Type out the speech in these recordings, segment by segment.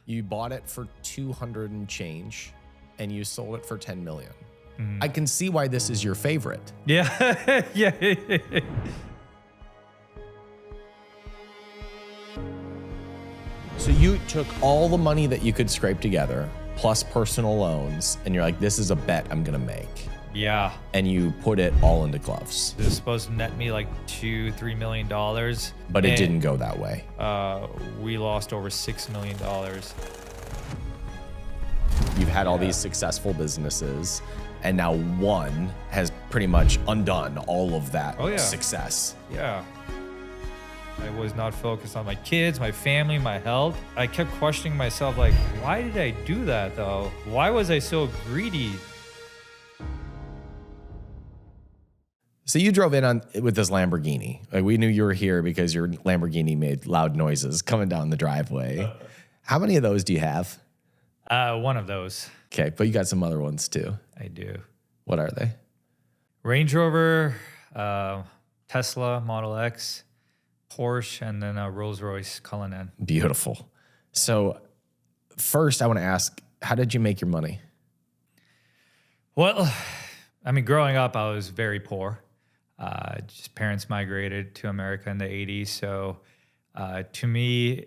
You bought it for 200 and change, and you sold it for 10 million. I can see why this is your favorite. Yeah. Yeah. So you took all the money that you could scrape together, plus personal loans, and you're like, this is a bet I'm gonna make. Yeah. And you put it all into gloves. It was supposed to net me like $2-3 million. But it didn't go that way. We lost over $6 million. You've had all these successful businesses, and now one has pretty much undone all of that success. Yeah. I was not focused on my kids, my family, my health. I kept questioning myself, like, why did I do that though? Why was I so greedy? So you drove in with this Lamborghini. Like, we knew you were here because your Lamborghini made loud noises coming down the driveway. How many of those do you have? One of those. Okay, but you got some other ones too. I do. What are they? Range Rover, Tesla Model X, Porsche, and then a Rolls-Royce Cullinan. Beautiful. So first I want to ask, how did you make your money? Well, I mean, growing up, I was very poor. Just parents migrated to America in the 80s. So to me,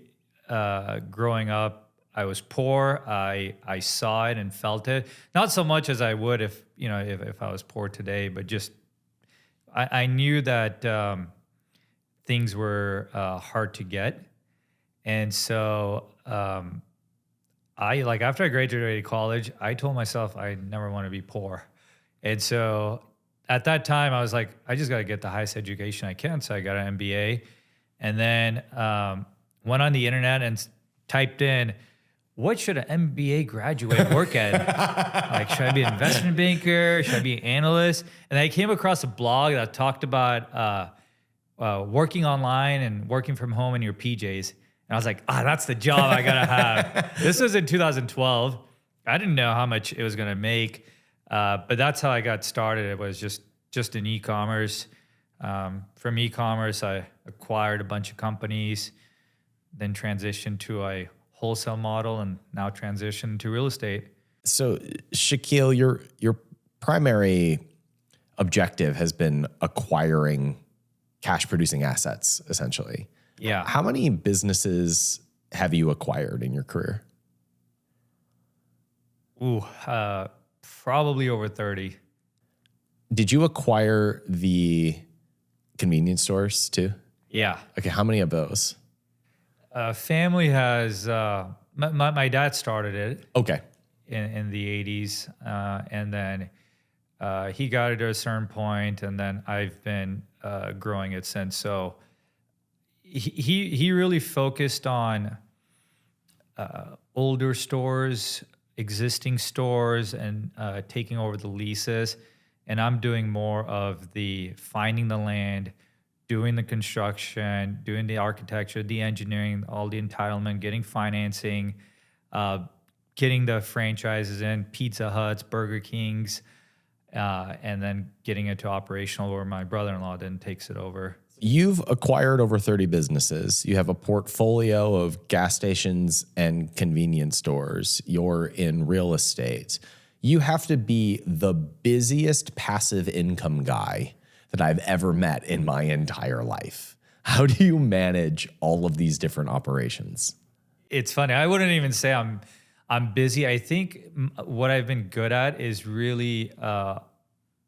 growing up, I was poor. I saw it and felt it. Not so much as I would if I was poor today, but just I knew that things were hard to get. And so after I graduated college, I told myself I never want to be poor. And so at that time, I was like, I just got to get the highest education I can. So I got an MBA, and then went on the internet and typed in, what should an MBA graduate work at? Like, should I be an investment banker? Should I be an analyst? And I came across a blog that talked about working online and working from home in your PJs. And I was like, that's the job I got to have. This was in 2012. I didn't know how much it was going to make. But that's how I got started. It was just in e-commerce. From e-commerce, I acquired a bunch of companies, then transitioned to a wholesale model, and now transitioned to real estate. So Shakil, your primary objective has been acquiring cash producing assets, essentially. Yeah. How many businesses have you acquired in your career? Probably over 30. Did you acquire the convenience stores too? Yeah. Okay, how many of those? Family has, my dad started it. Okay. In the 80s. And then he got it to a certain point, and then I've been growing it since. So he really focused on older stores, existing stores, and taking over the leases. And I'm doing more of the finding the land, doing the construction, doing the architecture, the engineering, all the entitlement, getting financing, getting the franchises in, Pizza Huts, Burger Kings, and then getting it to operational where my brother-in-law then takes it over. You've acquired over 30 businesses. You have a portfolio of gas stations and convenience stores. You're in real estate. You have to be the busiest passive income guy that I've ever met in my entire life. How do you manage all of these different operations? It's funny. I wouldn't even say I'm busy. I think what I've been good at is really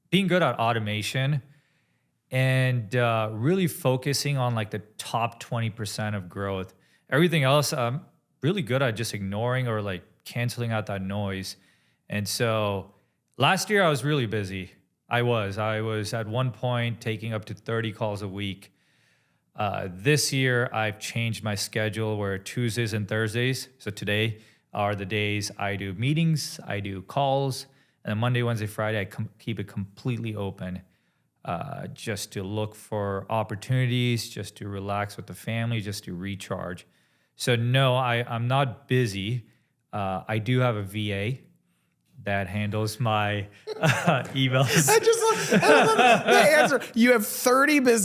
being good at automation and really focusing on like the top 20% of growth. Everything else, I'm really good at just ignoring or like canceling out that noise. And so last year I was really busy. I was at one point taking up to 30 calls a week. This year I've changed my schedule where Tuesdays and Thursdays, so today are the days I do meetings, I do calls, and then Monday, Wednesday, Friday, I keep it completely open just to look for opportunities, just to relax with the family, just to recharge. So no, I'm not busy. I do have a VA, that handles my emails. I love the answer. You have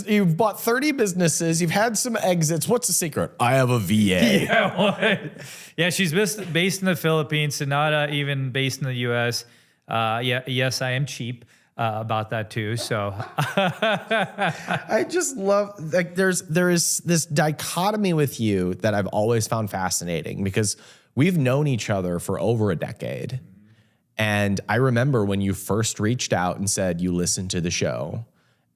you've bought 30 businesses. You've had some exits. What's the secret? I have a VA. Yeah, she's based in the Philippines, so not even based in the U.S. Yes, I am cheap about that too. So I just love, like, there is this dichotomy with you that I've always found fascinating, because we've known each other for over a decade. And I remember when you first reached out and said you listened to the show,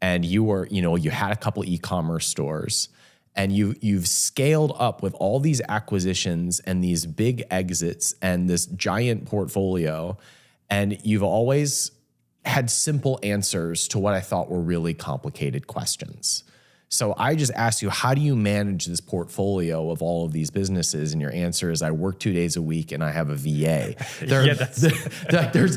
and you were, you had a couple e-commerce stores, and you've scaled up with all these acquisitions and these big exits and this giant portfolio. And you've always had simple answers to what I thought were really complicated questions. So I just asked you, how do you manage this portfolio of all of these businesses? And your answer is, I work 2 days a week and I have a VA. There's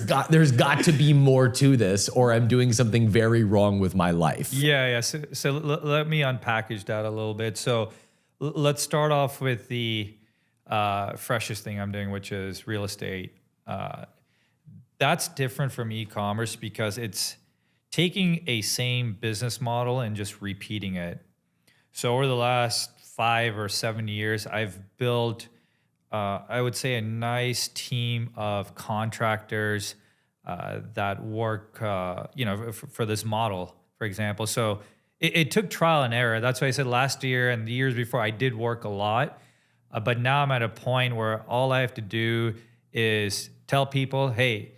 got to be more to this, or I'm doing something very wrong with my life. Yeah. So let me unpackage that a little bit. So let's start off with the freshest thing I'm doing, which is real estate. That's different from e-commerce because it's taking a same business model and just repeating it. So over the last 5 or 7 years, I've built, I would say, a nice team of contractors that work, for this model, for example. So it took trial and error. That's why I said last year and the years before, I did work a lot. But now I'm at a point where all I have to do is tell people, hey,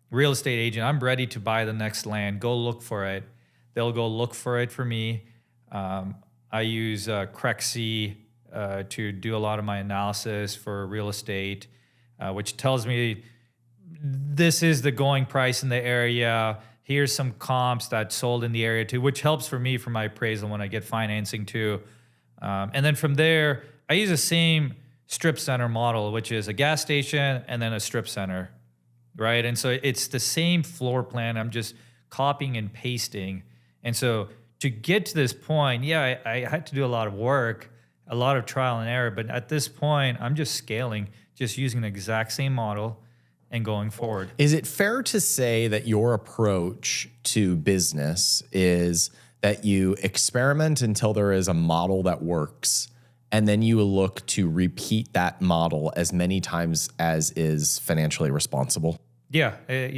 real estate agent, I'm ready to buy the next land. Go look for it. They'll go look for it for me. I use Crexy to do a lot of my analysis for real estate, which tells me this is the going price in the area. Here's some comps that sold in the area too, which helps for me for my appraisal when I get financing too. And then from there, I use the same strip center model, which is a gas station and then a strip center. Right. And so it's the same floor plan. I'm just copying and pasting. And so to get to this point, I had to do a lot of work, a lot of trial and error. But at this point, I'm just scaling, just using the exact same model and going forward. Is it fair to say that your approach to business is that you experiment until there is a model that works, and then you look to repeat that model as many times as is financially responsible? Yeah,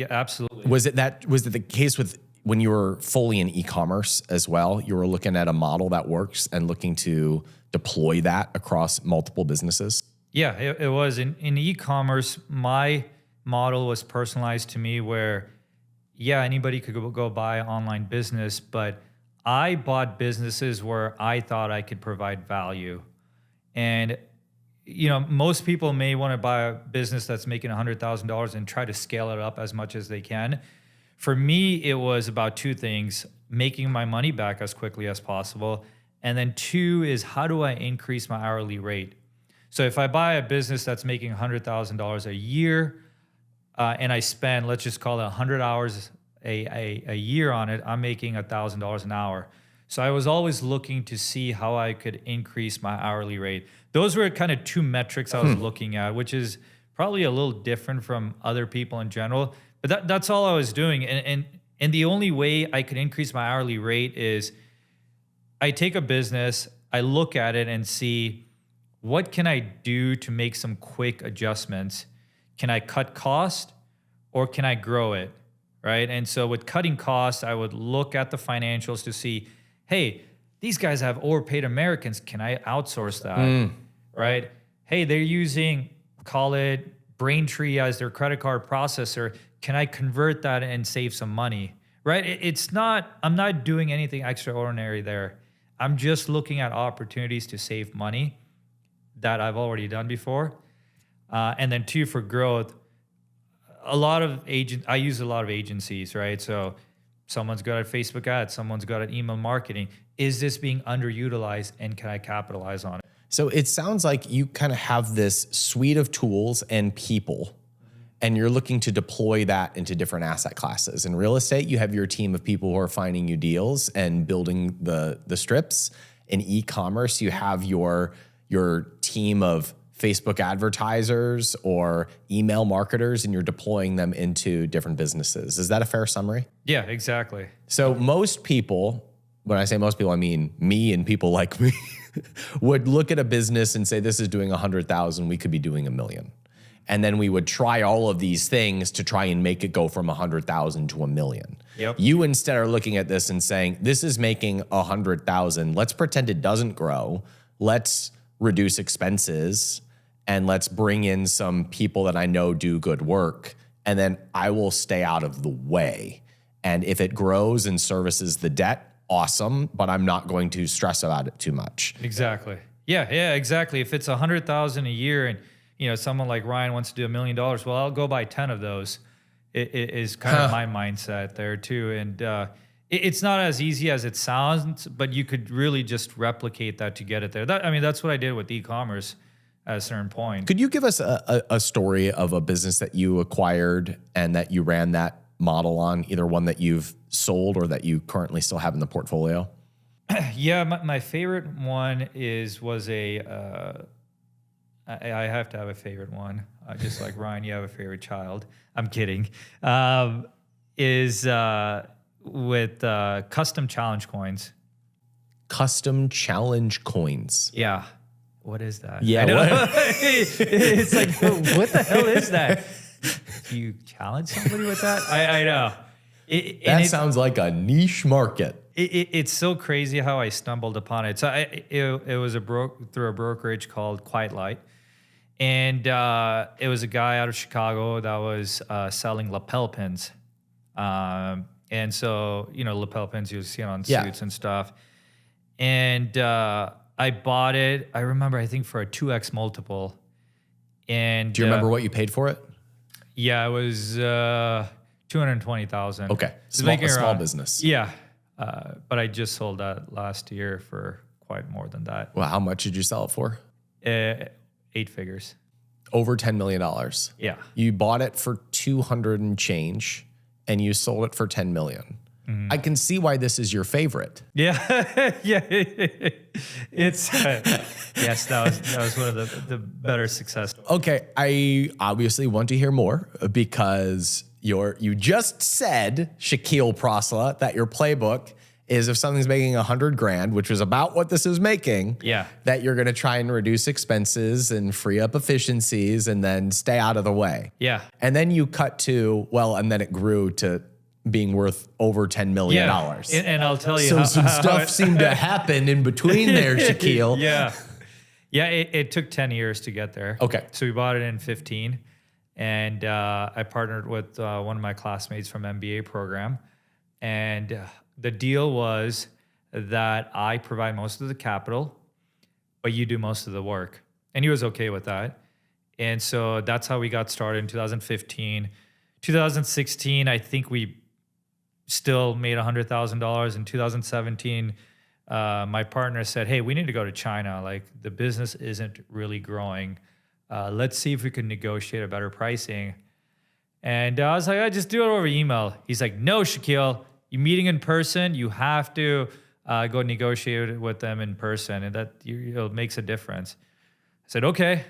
absolutely. Was it the case with when you were fully in e-commerce as well? You were looking at a model that works and looking to deploy that across multiple businesses? Yeah, it was. In e-commerce, my model was personalized to me where, anybody could go buy an online business, but I bought businesses where I thought I could provide value. And most people may want to buy a business that's making $100,000 and try to scale it up as much as they can. For me, it was about two things: making my money back as quickly as possible. And then two is, how do I increase my hourly rate? So if I buy a business that's making $100,000 a year and I spend, let's just call it 100 hours a year on it, I'm making $1,000 an hour. So I was always looking to see how I could increase my hourly rate. Those were kind of two metrics I was looking at, which is probably a little different from other people in general. But that's all I was doing. And the only way I could increase my hourly rate is I take a business, I look at it and see, what can I do to make some quick adjustments? Can I cut cost or can I grow it, right? And so with cutting costs, I would look at the financials to see, hey, these guys have overpaid Americans. Can I outsource that, right? Hey, they're using, call it Braintree as their credit card processor. Can I convert that and save some money, right? I'm not doing anything extraordinary there. I'm just looking at opportunities to save money that I've already done before. And then two, for growth, I use a lot of agencies, right? So someone's got a Facebook ad, someone's got an email marketing. Is this being underutilized and can I capitalize on it? So it sounds like you kind of have this suite of tools and people, and you're looking to deploy that into different asset classes. In real estate, you have your team of people who are finding you deals and building the strips. In e-commerce, you have your team of Facebook advertisers or email marketers, and you're deploying them into different businesses. Is that a fair summary? Yeah, exactly. So most people, when I say most people, I mean me and people like me, would look at a business and say, this is doing 100,000, we could be doing 1 million. And then we would try all of these things to try and make it go from 100,000 to 1 million. Yep. You instead are looking at this and saying, this is making 100,000. Let's pretend it doesn't grow. Let's reduce expenses and let's bring in some people that I know do good work. And then I will stay out of the way. And if it grows and services the debt, awesome, but I'm not going to stress about it too much. Exactly. Yeah, exactly. If it's 100,000 a year and someone like Ryan wants to do $1 million, well, I'll go buy 10 of those. It is kind of my mindset there too. And it's not as easy as it sounds, but you could really just replicate that to get it there. That's what I did with e-commerce at a certain point. Could you give us a story of a business that you acquired and that you ran that model on, either one that you've sold or that you currently still have in the portfolio? Yeah, my favorite one was I have to have a favorite one. Just like Ryan, you have a favorite child. I'm kidding. Is with custom challenge coins. Custom challenge coins. Yeah. What is that? Yeah. It's like, what the hell is that? Do you challenge somebody with that? I know. That sounds like a niche market. It's so crazy how I stumbled upon it. So it was through a brokerage called Quiet Light. And it was a guy out of Chicago that was selling lapel pins. And so, lapel pins, you see it on suits and stuff. And I bought it, I remember, I think for a 2x multiple. And do you remember what you paid for it? Yeah, it was $220,000. Okay, small business. Yeah, but I just sold that last year for quite more than that. Well, how much did you sell it for? 8 figures. Over $10 million. Yeah. You bought it for 200 and change, and you sold it for 10 million. I can see why this is your favorite. Yeah, yeah. It's yes, that was one of the better success. Okay, I obviously want to hear more because you just said, Shakil Prasla, that your playbook is if something's making 100 grand, which is about what this is making, that you're going to try and reduce expenses and free up efficiencies and then stay out of the way. Yeah. And then you cut to, and then it grew to being worth over $10 million. Yeah. And I'll tell you so some stuff seemed to happen in between there, Shakil. Yeah. Yeah, it took 10 years to get there. Okay. So we bought it in 15. And I partnered with one of my classmates from MBA program. And the deal was that I provide most of the capital, but you do most of the work. And he was okay with that. And so that's how we got started in 2015. 2016, I think we still made $100,000. In 2017, my partner said, hey, we need to go to China. Like, the business isn't really growing. Let's see if we can negotiate a better pricing. And I was like, I just do it over email. He's like, no, Shakil, you're meeting in person. You have to go negotiate with them in person, and that it makes a difference. I said, okay,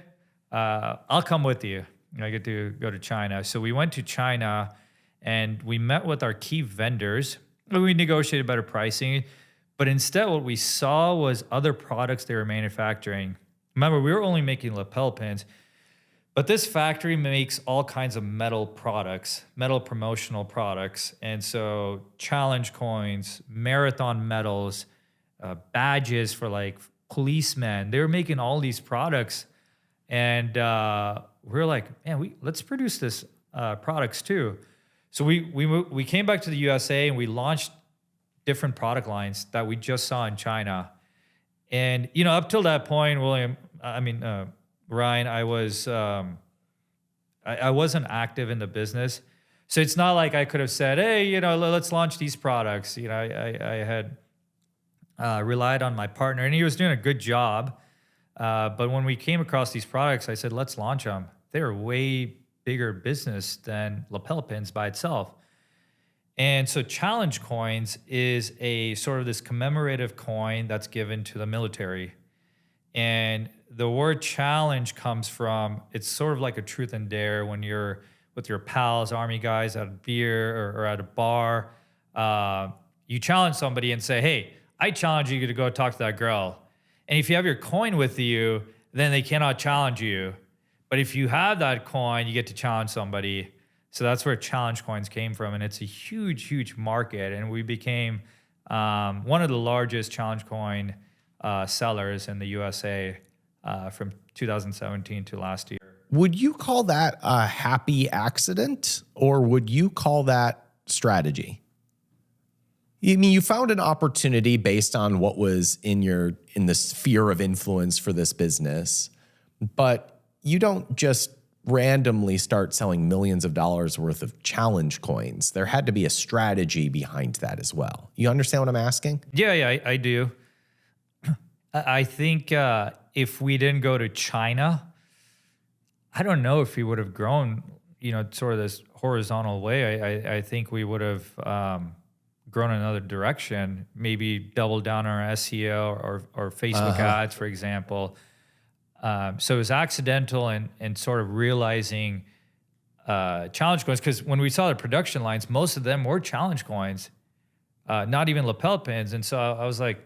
I'll come with you. I get to go to China. So we went to China, and we met with our key vendors. We negotiated better pricing, but instead what we saw was other products they were manufacturing. Remember, we were only making lapel pins, but this factory makes all kinds of metal products, metal promotional products. And so challenge coins, marathon medals, badges for like policemen. They were making all these products. And we were like, man, let's produce this products too. So we came back to the USA and we launched different product lines that we just saw in China. And, up till that point, Ryan, I wasn't active in the business. So it's not like I could have said, hey, let's launch these products. I had relied on my partner, and he was doing a good job. But when we came across these products, I said, let's launch them. They're a way bigger business than lapel pins by itself. And so challenge coins is a sort of this commemorative coin that's given to the military. And the word challenge comes from, it's sort of like a truth and dare when you're with your pals, army guys at a beer or at a bar. You challenge somebody and say, hey, I challenge you to go talk to that girl. And if you have your coin with you, then they cannot challenge you. But if you have that coin, you get to challenge somebody. So that's where challenge coins came from. And it's a huge, huge market. And we became one of the largest challenge coin sellers in the USA from 2017 to last year. Would you call that a happy accident, or would you call that strategy? I mean, you found an opportunity based on what was in the sphere of influence for this business, but you don't just randomly start selling millions of dollars worth of challenge coins. There had to be a strategy behind that as well. You understand what I'm asking? Yeah, I do. I think if we didn't go to China, I don't know if we would have grown, sort of this horizontal way. I think we would have grown in another direction, maybe double down on our SEO or Facebook ads, for example. So it was accidental and sort of realizing challenge coins, because when we saw the production lines, most of them were challenge coins, not even lapel pins. And so I was like,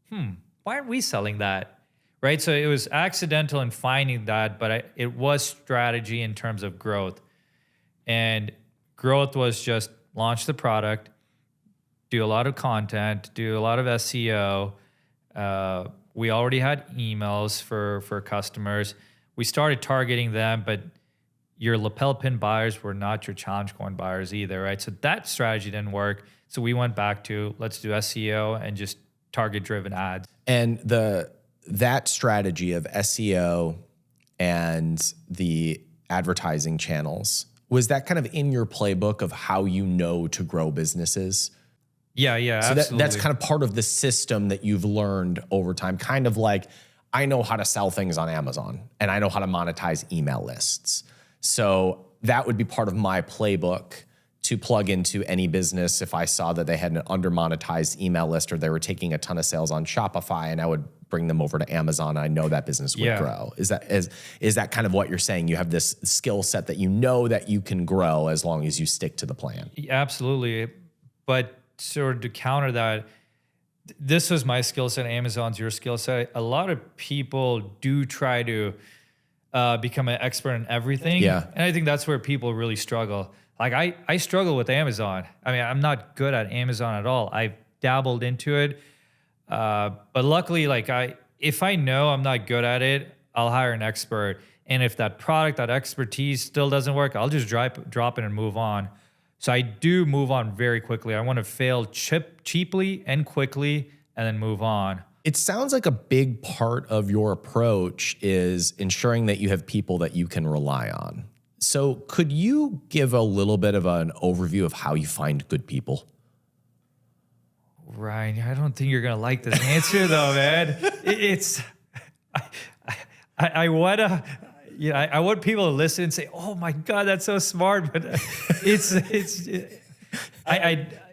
why aren't we selling that? Right? So it was accidental in finding that, but it was strategy in terms of growth. And growth was just launch the product, do a lot of content, do a lot of SEO. We already had emails for customers. We started targeting them, but your lapel pin buyers were not your challenge coin buyers either, right? So that strategy didn't work. So we went back to let's do SEO and just target-driven ads. And that strategy of SEO and the advertising channels, was that kind of in your playbook of how you know to grow businesses? Yeah, so absolutely. That's kind of part of the system that you've learned over time. Kind of like, I know how to sell things on Amazon and I know how to monetize email lists. So that would be part of my playbook to plug into any business if I saw that they had an under-monetized email list or they were taking a ton of sales on Shopify, and I would bring them over to Amazon. I know that business would grow. Is that kind of what you're saying? You have this skill set that you know that you can grow as long as you stick to the plan. Absolutely. But sort of to counter that, this was my skill set, Amazon's your skill set. A lot of people do try to become an expert in everything. Yeah. And I think that's where people really struggle. Like I struggle with Amazon. I mean, I'm not good at Amazon at all. I've dabbled into it. But luckily, if I know I'm not good at it, I'll hire an expert. And if that product, that expertise still doesn't work, I'll just drop it and move on. So I do move on very quickly. I want to fail cheaply and quickly and then move on. It sounds like a big part of your approach is ensuring that you have people that you can rely on. So could you give a little bit of an overview of how you find good people? Ryan, I don't think you're going to like this answer though, man. I want people to listen and say, "Oh my God, that's so smart." But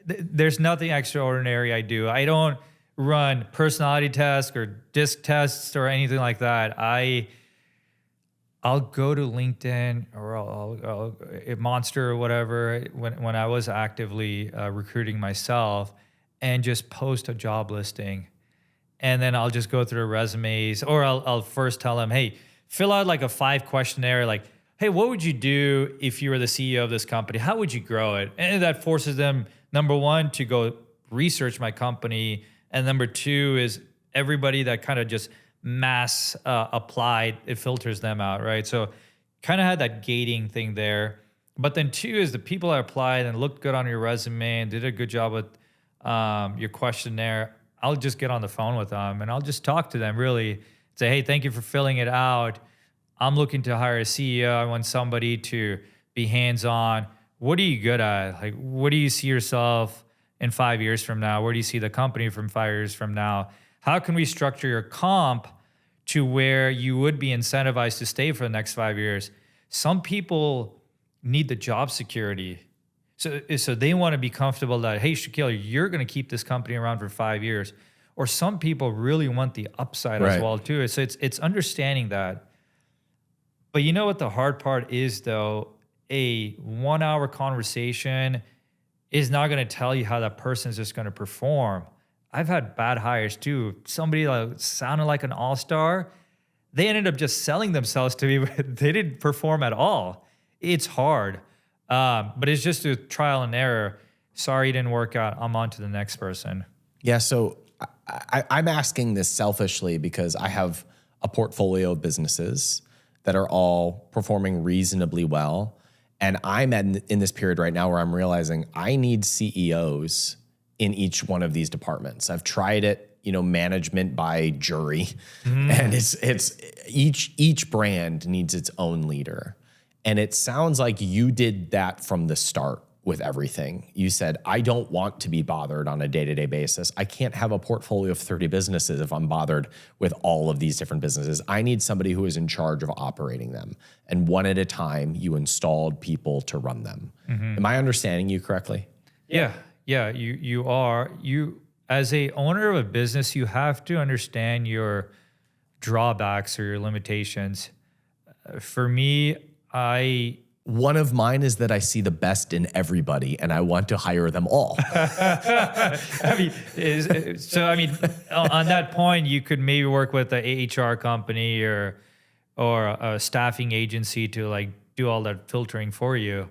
there's nothing extraordinary I do. I don't run personality tests or disc tests or anything like that. I'll go to LinkedIn or I'll Monster or whatever when I was actively recruiting myself, and just post a job listing. And then I'll just go through the resumes, or I'll first tell them, hey, fill out like a 5 questionnaire, like, hey, what would you do if you were the CEO of this company? How would you grow it? And that forces them, number one, to go research my company. And number two is everybody that kind of just mass applied, it filters them out, right? So kind of had that gating thing there. But then two is the people that applied and looked good on your resume and did a good job with your questionnaire, I'll just get on the phone with them and I'll just talk to them, really say, hey, thank you for filling it out. I'm looking to hire a CEO. I want somebody to be hands-on. What are you good at? Like, what do you see yourself in 5 years from now? Where do you see the company from 5 years from now? How can we structure your comp to where you would be incentivized to stay for the next 5 years? Some people need the job security. So they want to be comfortable that, hey, Shakil, you're going to keep this company around for 5 years. or some people really want the upside as well too. So it's understanding that. But you know what the hard part is though? A 1 hour conversation is not going to tell you how that person is just going to perform. I've had bad hires too. Somebody that sounded like an all-star, they ended up just selling themselves to me. They didn't perform at all. It's hard, but it's just a trial and error. Sorry, it didn't work out. I'm on to the next person. Yeah, so I'm asking this selfishly because I have a portfolio of businesses that are all performing reasonably well. And I'm in this period right now where I'm realizing I need CEOs in each one of these departments. I've tried it, management by jury, and it's each brand needs its own leader. And it sounds like you did that from the start with everything. You said, I don't want to be bothered on a day-to-day basis. I can't have a portfolio of 30 businesses if I'm bothered with all of these different businesses. I need somebody who is in charge of operating them. And one at a time, you installed people to run them. Am I understanding you correctly? Yeah, you are. As a owner of a business, you have to understand your drawbacks or your limitations. For me, one of mine is that I see the best in everybody and I want to hire them all. on that point, you could maybe work with a HR company or a staffing agency to do all that filtering for you.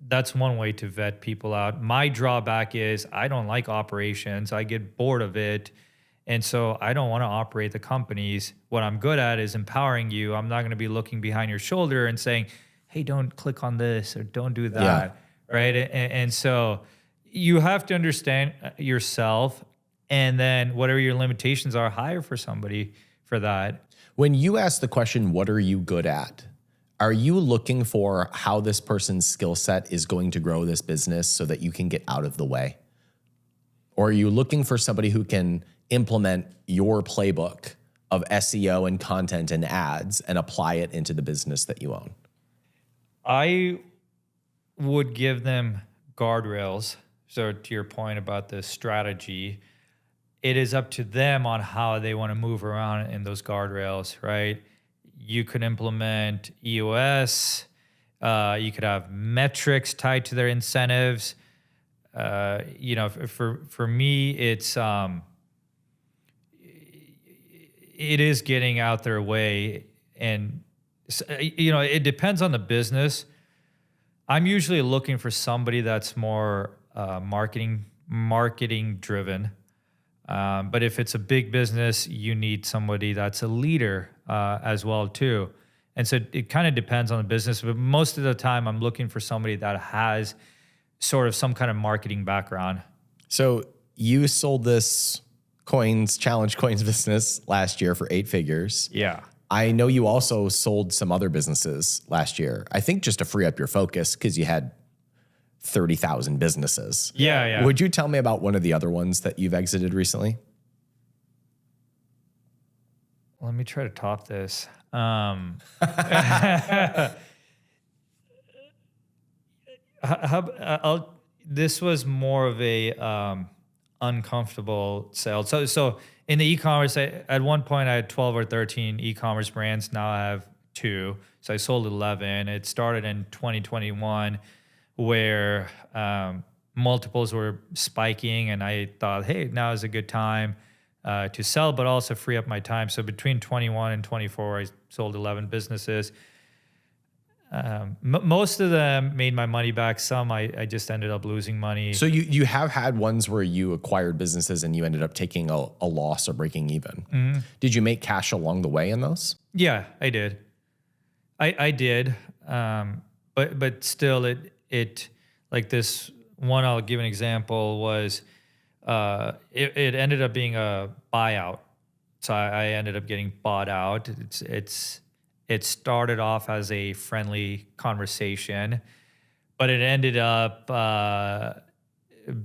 That's one way to vet people out. My drawback is I don't like operations. I get bored of it. And so I don't want to operate the companies. What I'm good at is empowering you. I'm not going to be looking behind your shoulder and saying, hey, don't click on this or don't do that, right? And so you have to understand yourself, and then whatever your limitations are, hire for somebody for that. When you ask the question, what are you good at? Are you looking for how this person's skill set is going to grow this business so that you can get out of the way? Or are you looking for somebody who can implement your playbook of SEO and content and ads and apply it into the business that you own? I would give them guardrails. So to your point about the strategy, it is up to them on how they want to move around in those guardrails, right? You could implement EOS. You could have metrics tied to their incentives. For me, it is getting out their way, and it depends on the business. I'm usually looking for somebody that's more marketing driven. But if it's a big business, you need somebody that's a leader as well too. And so it kind of depends on the business, but most of the time I'm looking for somebody that has sort of some kind of marketing background. So you sold this challenge coins business last year for 8 figures. Yeah. I know you also sold some other businesses last year. I think just to free up your focus because you had 30,000 businesses. Yeah. Would you tell me about one of the other ones that you've exited recently? Let me try to top this. This was more of a uncomfortable sale. So in the e-commerce, at one point I had 12 or 13 e-commerce brands. Now I have 2. So I sold 11. It started in 2021 where multiples were spiking, and I thought, hey, now is a good time to sell, but also free up my time. So between 21 and 24, I sold 11 businesses. Most of them made my money back. Some I just ended up losing money. So you have had ones where you acquired businesses and you ended up taking a loss or breaking even. Mm-hmm. Did you make cash along the way in those? Yeah, I did. I did. But still it like this one, I'll give an example, was it ended up being a buyout. So I ended up getting bought out. It started off as a friendly conversation, but it ended up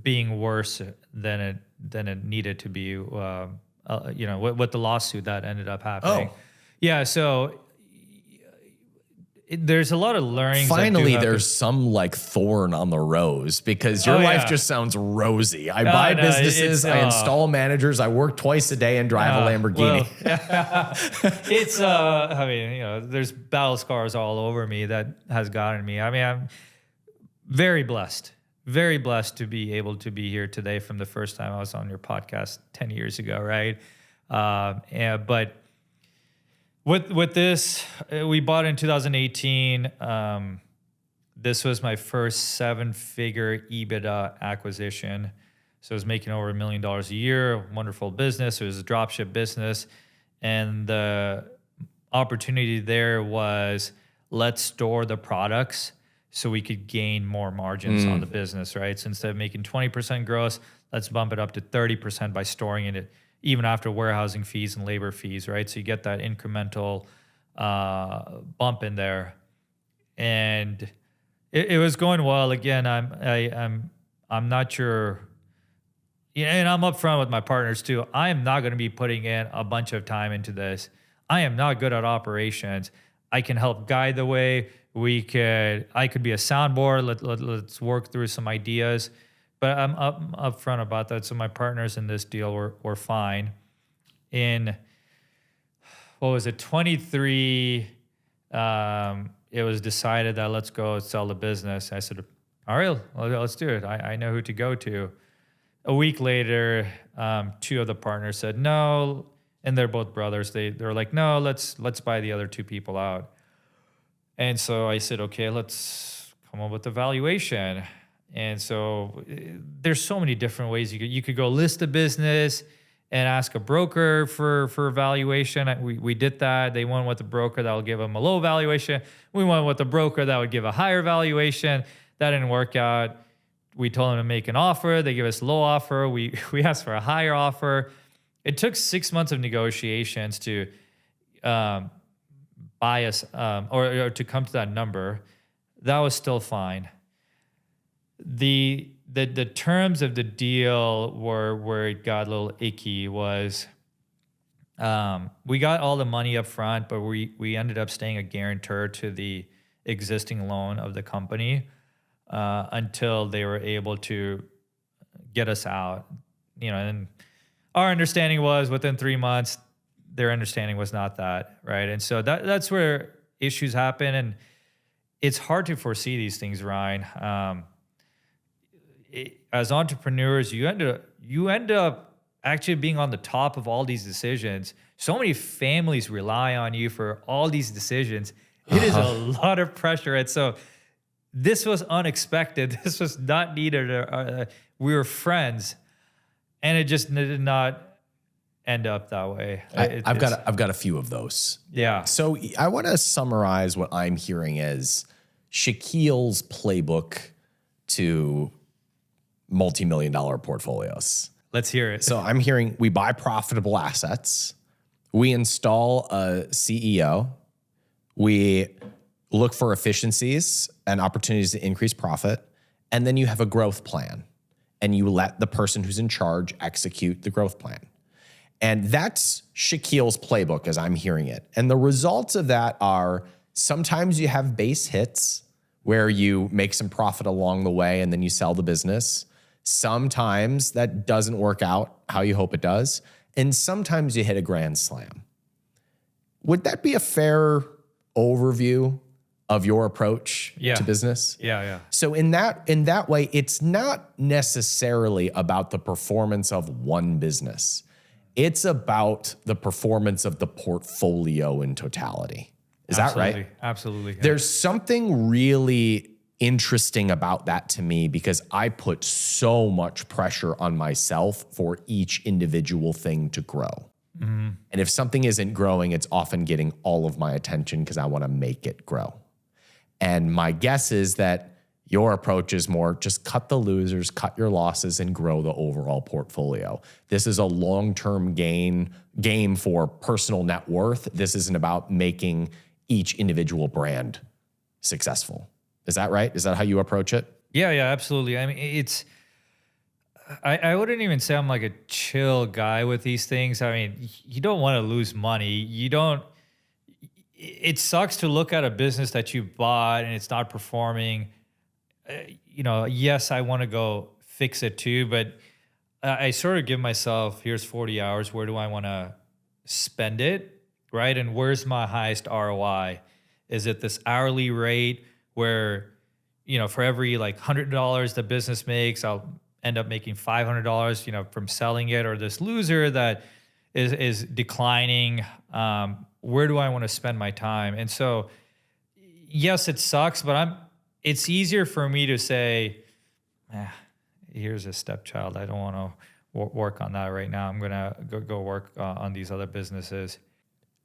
being worse than it needed to be. What the lawsuit that ended up happening. Oh. Yeah. So there's a lot of learnings. Finally, there's some like thorn on the rose because your life just sounds rosy. I buy businesses, I install managers, I work twice a day and drive a Lamborghini. Well, I mean, there's battle scars all over me that has gotten me. I mean, I'm very blessed to be able to be here today from the first time I was on your podcast 10 years ago, right? But with this, we bought in 2018. This was my first 7-figure EBITDA acquisition. So I was making over $1 million a year, wonderful business. It was a dropship business. And the opportunity there was, let's store the products so we could gain more margins on the business, right? So instead of making 20% gross, let's bump it up to 30% by storing it, even after warehousing fees and labor fees, right? So you get that incremental bump in there. And it was going well. Again, I'm not sure, and I'm upfront with my partners too. I am not going to be putting in a bunch of time into this. I am not good at operations. I can help guide the way. I could be a soundboard. Let's work through some ideas. But I'm upfront about that. So my partners in this deal were fine. In, 23, it was decided that let's go sell the business. I said, all right, let's do it. I know who to go to. A week later, 2 of the partners said no, and they're both brothers. They were like, no, let's buy the other 2 people out. And so I said, okay, let's come up with a valuation. And so there's so many different ways you could go list a business and ask a broker for a valuation. We did that. They went with a broker that would give them a low valuation. We went with a broker that would give a higher valuation. That didn't work out. We told them to make an offer. They gave us a low offer. We asked for a higher offer. It took 6 months of negotiations to buy us or to come to that number. That was still fine. The terms of the deal were where it got a little icky was we got all the money up front, but we ended up staying a guarantor to the existing loan of the company until they were able to get us out. And our understanding was within 3 months, their understanding was not that, right? And so that's where issues happen, and it's hard to foresee these things, Ryan. As entrepreneurs, you end up actually being on the top of all these decisions. So many families rely on you for all these decisions. It is a lot of pressure, and so this was unexpected. This was not needed. We were friends, and it just did not end up that way. I've got a few of those. Yeah. So I want to summarize what I'm hearing as Shakil's playbook to multi-million-dollar portfolios. Let's hear it. So I'm hearing we buy profitable assets, we install a CEO, we look for efficiencies and opportunities to increase profit, and then you have a growth plan, and you let the person who's in charge execute the growth plan. And that's Shakil's playbook as I'm hearing it. And the results of that are sometimes you have base hits where you make some profit along the way and then you sell the business. Sometimes that doesn't work out how you hope it does. And sometimes you hit a grand slam. Would that be a fair overview of your approach to business? Yeah. So in that way, it's not necessarily about the performance of one business. It's about the performance of the portfolio in totality. Is that right? Absolutely. Yeah. There's something really interesting about that to me because I put so much pressure on myself for each individual thing to grow. Mm-hmm. And if something isn't growing, it's often getting all of my attention because I want to make it grow. And my guess is that your approach is more just cut the losers, cut your losses, and grow the overall portfolio. This is a long-term game for personal net worth. This isn't about making each individual brand successful. Is that right? Is that how you approach it? Yeah, absolutely. I mean, I wouldn't even say I'm like a chill guy with these things. I mean, you don't want to lose money. it sucks to look at a business that you bought and it's not performing. Yes, I want to go fix it too, but I sort of give myself, here's 40 hours. Where do I want to spend it? Right. And where's my highest ROI? Is it this hourly rate where, for every like $100 the business makes, I'll end up making $500, from selling it, or this loser that is declining? Where do I want to spend my time? And so, yes, it sucks, but it's easier for me to say, here's a stepchild. I don't want to work on that right now. I'm going to go work on these other businesses.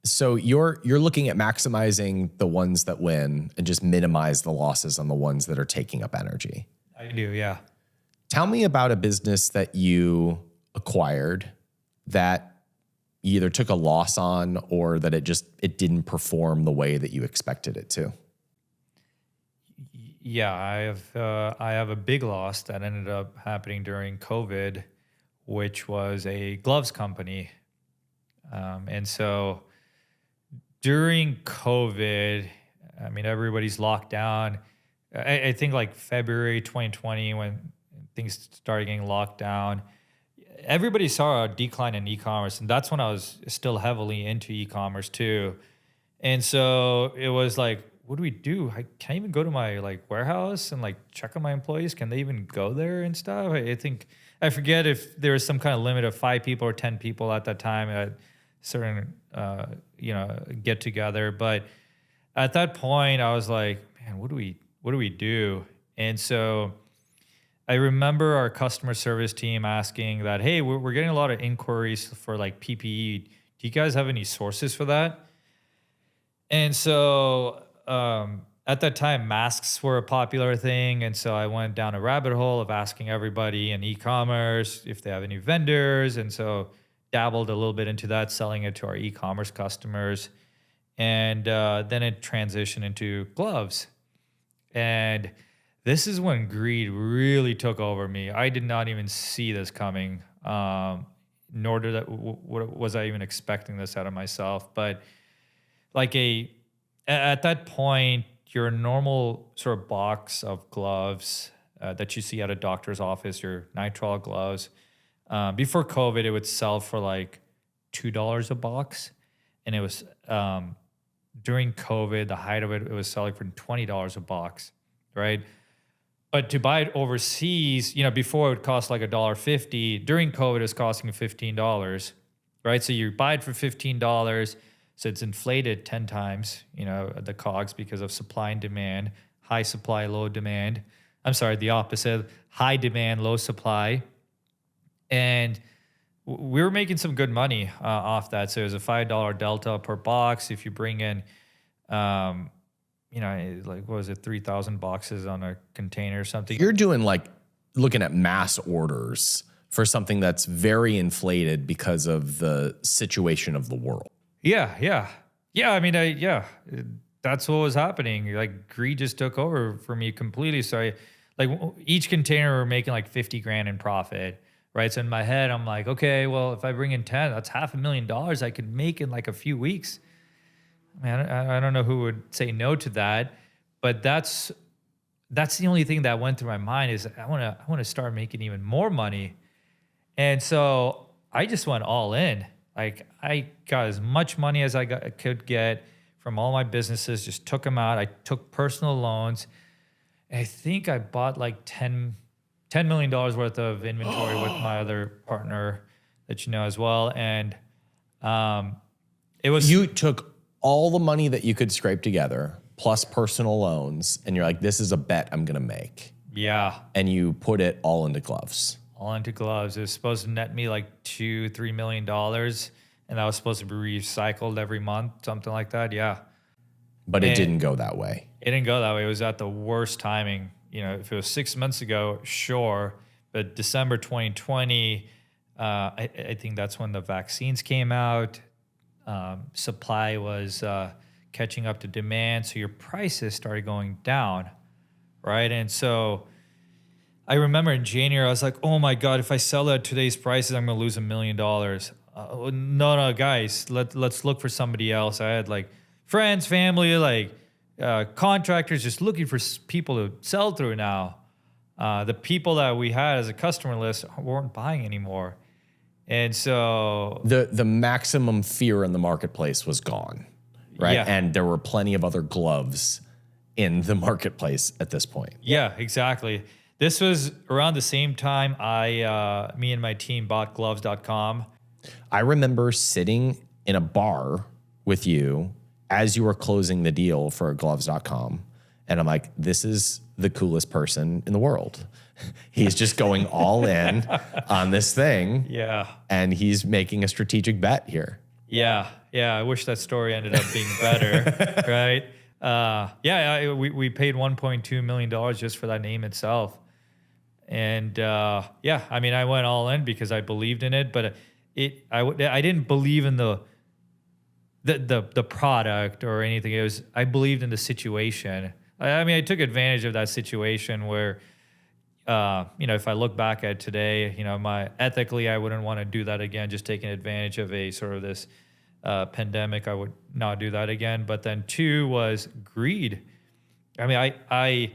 So you're looking at maximizing the ones that win and just minimize the losses on the ones that are taking up energy. I do, yeah. Tell me about a business that you acquired that you either took a loss on or that it didn't perform the way that you expected it to. Yeah, I have a big loss that ended up happening during COVID, which was a gloves company. And so during COVID, I mean, everybody's locked down. I think like February 2020, when things started getting locked down, everybody saw a decline in e-commerce. And that's when I was still heavily into e-commerce too. And so it was like, what do we do? I can't even go to my like warehouse and like check on my employees. Can they even go there and stuff? I forget if there was some kind of limit of 5 people or 10 people at that time at certain, get together. But at that point I was like, man, what do we do? And so I remember our customer service team asking that, hey, we're getting a lot of inquiries for like PPE. Do you guys have any sources for that? And so, at that time, masks were a popular thing. And so I went down a rabbit hole of asking everybody in e-commerce if they have any vendors. And so dabbled a little bit into that, selling it to our e-commerce customers. And then it transitioned into gloves. And this is when greed really took over me. I did not even see this coming, nor was I even expecting this out of myself. But at that point, your normal sort of box of gloves that you see at a doctor's office, your nitrile gloves, before COVID, it would sell for like $2 a box. And it was, during COVID, the height of it, it was selling for $20 a box, right? But to buy it overseas, before it would cost like $1.50. During COVID, it was costing $15, right? So you buy it for $15. So it's inflated 10 times, the COGS because of supply and demand, high supply, low demand. I'm sorry, the opposite, high demand, low supply. And we were making some good money off that. So it was a $5 delta per box. If you bring in, what was it, 3,000 boxes on a container or something. You're doing like looking at mass orders for something that's very inflated because of the situation of the world. Yeah. I mean, that's what was happening. Like greed just took over for me completely. So each container we're making like 50 grand in profit, right? So in my head, I'm like, okay, well, if I bring in 10, that's $500,000 I could make in like a few weeks. I mean, I don't know who would say no to that, but that's the only thing that went through my mind is I want to start making even more money. And so I just went all in. Like I got as much money as I could get from all my businesses, just took them out. I took personal loans. And I think I bought like $10 million worth of inventory with my other partner that you know as well. And it was... You took all the money that you could scrape together plus personal loans. And you're like, this is a bet I'm going to make. Yeah. And you put it all into gloves. All into gloves. It was supposed to net me like $2-3 million, and that was supposed to be recycled every month, something like that. Yeah, but it didn't go that way. It didn't go that way. It was at the worst timing. If it was 6 months ago, sure, but December 2020, I think that's when the vaccines came out. Supply was catching up to demand, so your prices started going down, right? And so I remember in January, I was like, oh my God, if I sell at today's prices, I'm going to lose $1 million. No, guys, let's look for somebody else. I had like friends, family, like contractors just looking for people to sell through now. The people that we had as a customer list weren't buying anymore. And so the maximum fear in the marketplace was gone, right? Yeah. And there were plenty of other gloves in the marketplace at this point. Yeah, exactly. This was around the same time me and my team bought gloves.com. I remember sitting in a bar with you as you were closing the deal for gloves.com. And I'm like, this is the coolest person in the world. He's just going all in on this thing. Yeah. And he's making a strategic bet here. Yeah. Yeah. I wish that story ended up being better. Right. We paid $1.2 million just for that name itself. And I mean, I went all in because I believed in it, but I didn't believe in the product or anything. I believed in the situation. I mean, I took advantage of that situation where, if I look back at today, ethically, I wouldn't want to do that again. Just taking advantage of a sort of this pandemic, I would not do that again. But then 2 was greed. I mean, I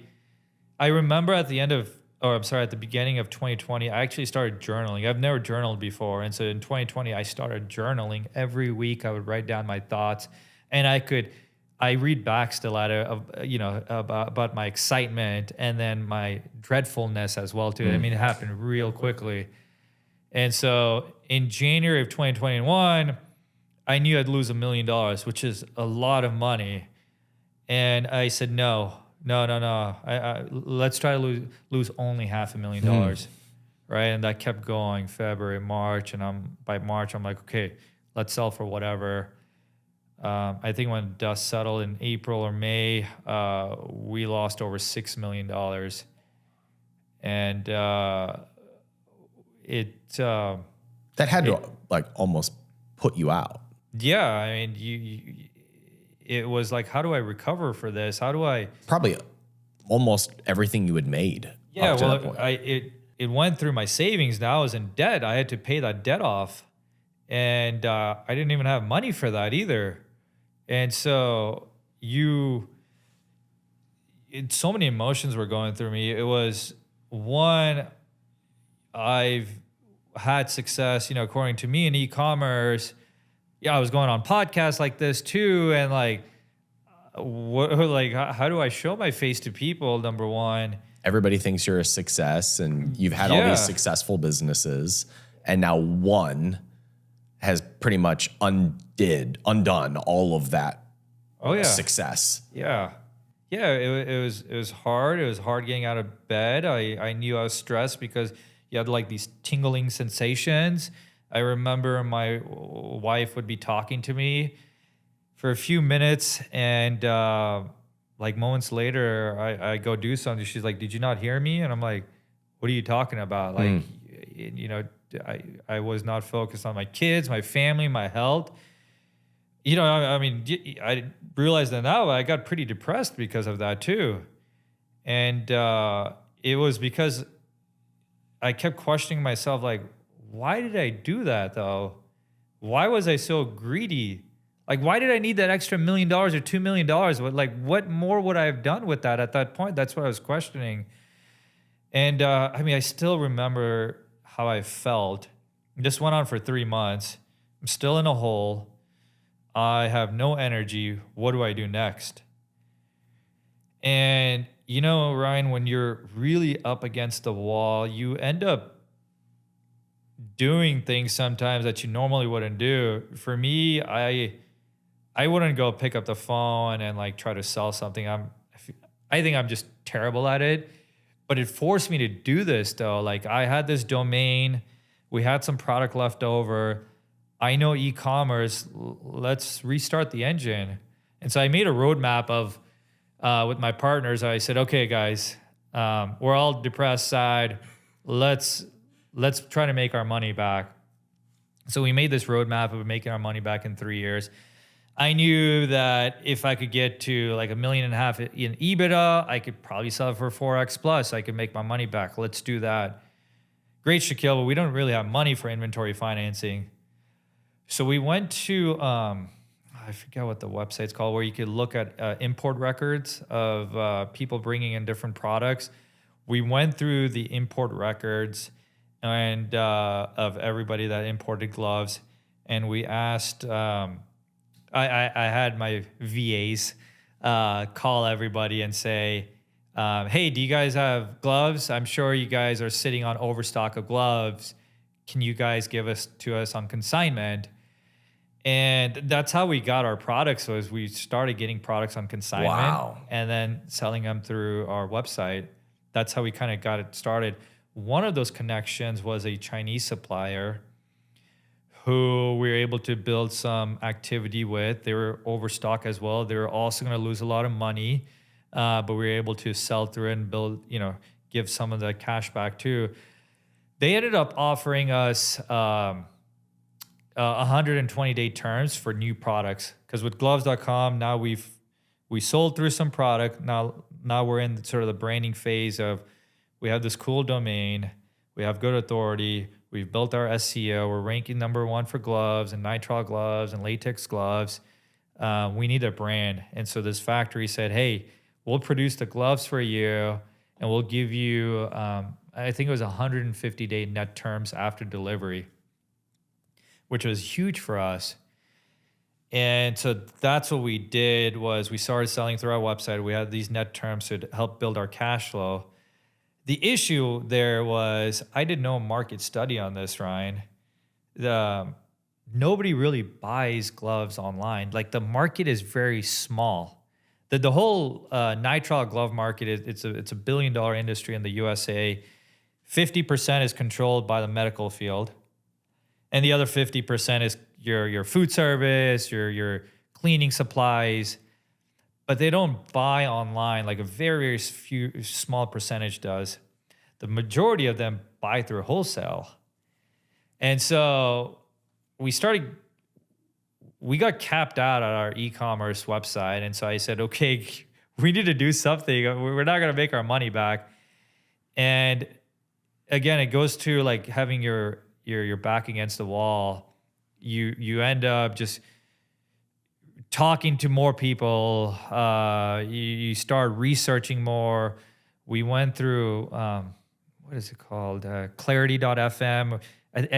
remember at the beginning of 2020, I actually started journaling. I've never journaled before. And so in 2020, I started journaling. Every week I would write down my thoughts, and I read back still about my excitement and then my dreadfulness as well too. I mean, it happened real quickly. And so in January of 2021, I knew I'd lose $1 million, which is a lot of money. And I said, no. Let's try to lose only $500,000, right? And that kept going February, March, and by March I'm like, okay, let's sell for whatever. I think when dust settled in April or May, we lost over $6 million, and That had to almost put you out. Yeah, I mean, it was like, how do I recover for this? How do I? Probably almost everything you had made. Yeah, well, it went through my savings. Now I was in debt. I had to pay that debt off, and I didn't even have money for that either. And so so many emotions were going through me. It was one, I've had success, according to me in e-commerce. Yeah, I was going on podcasts like this too, and how do I show my face to people? Number one, everybody thinks you're a success, and you've had all these successful businesses, and now one has pretty much undone all of that success. Yeah. Yeah, it was hard. It was hard getting out of bed. I knew I was stressed because you had these tingling sensations. I remember my wife would be talking to me for a few minutes, and moments later, I go do something. She's like, "Did you not hear me?" And I'm like, "What are you talking about?" I was not focused on my kids, my family, my health. I realized that now I got pretty depressed because of that too. And it was because I kept questioning myself, why did I do that though? Why was I so greedy? Why did I need that extra $1 million or $2 million? What more would I have done with that at that point? That's what I was questioning. And I still remember how I felt. This went on for 3 months. I'm still in a hole. I have no energy. What do I do next? And Ryan, when you're really up against the wall, you end up doing things sometimes that you normally wouldn't do. For me, I wouldn't go pick up the phone and try to sell something. I think I'm just terrible at it. But it forced me to do this though. I had this domain, we had some product left over. I know e-commerce, let's restart the engine. And so I made a roadmap with my partners. I said, okay, guys, we're all depressed, sad. Let's try to make our money back. So we made this roadmap of making our money back in 3 years. I knew that if I could get to $1.5 million in EBITDA, I could probably sell it for 4x plus. I could make my money back. Let's do that. Great, Shakil, but we don't really have money for inventory financing. So we went to, I forget what the website's called, where you could look at import records of people bringing in different products. We went through the import records and of everybody that imported gloves, and we asked. I had my VAs call everybody and say, "Hey, do you guys have gloves? I'm sure you guys are sitting on overstock of gloves. Can you guys give us to us on consignment?" And that's how we got our products. Was we started getting products on consignment, Wow. and then selling them through our website. That's how we kind of got it started. One of those connections was a Chinese supplier who we were able to build some activity with. They were overstock as well. They were also going to lose a lot of money, but we were able to sell through it and build, give some of the cash back too. They ended up offering us 120-day terms for new products, because with gloves.com now we sold through some product. Now we're in sort of the branding phase of, we have this cool domain, we have good authority, we've built our SEO, we're ranking #1 for gloves and nitrile gloves and latex gloves. We need a brand. And so this factory said, hey, we'll produce the gloves for you and we'll give you, I think it was 150-day net terms after delivery, which was huge for us. And so that's what we did, was we started selling through our website. We had these net terms to help build our cash flow. The issue there was, I did no market study on this, Ryan. Nobody really buys gloves online. Like, the market is very small. The whole nitrile glove market it's a $1 billion industry in the USA. 50% is controlled by the medical field, and the other 50% is your food service, your cleaning supplies. But they don't buy online, like a very few small percentage does. The majority of them buy through wholesale. And so we got capped out at our e-commerce website. And so I said, okay, we need to do something. We're not going to make our money back. And again, it goes to like having your back against the wall. You end up just talking to more people. You start researching more. We went through, what is it called? Clarity.fm.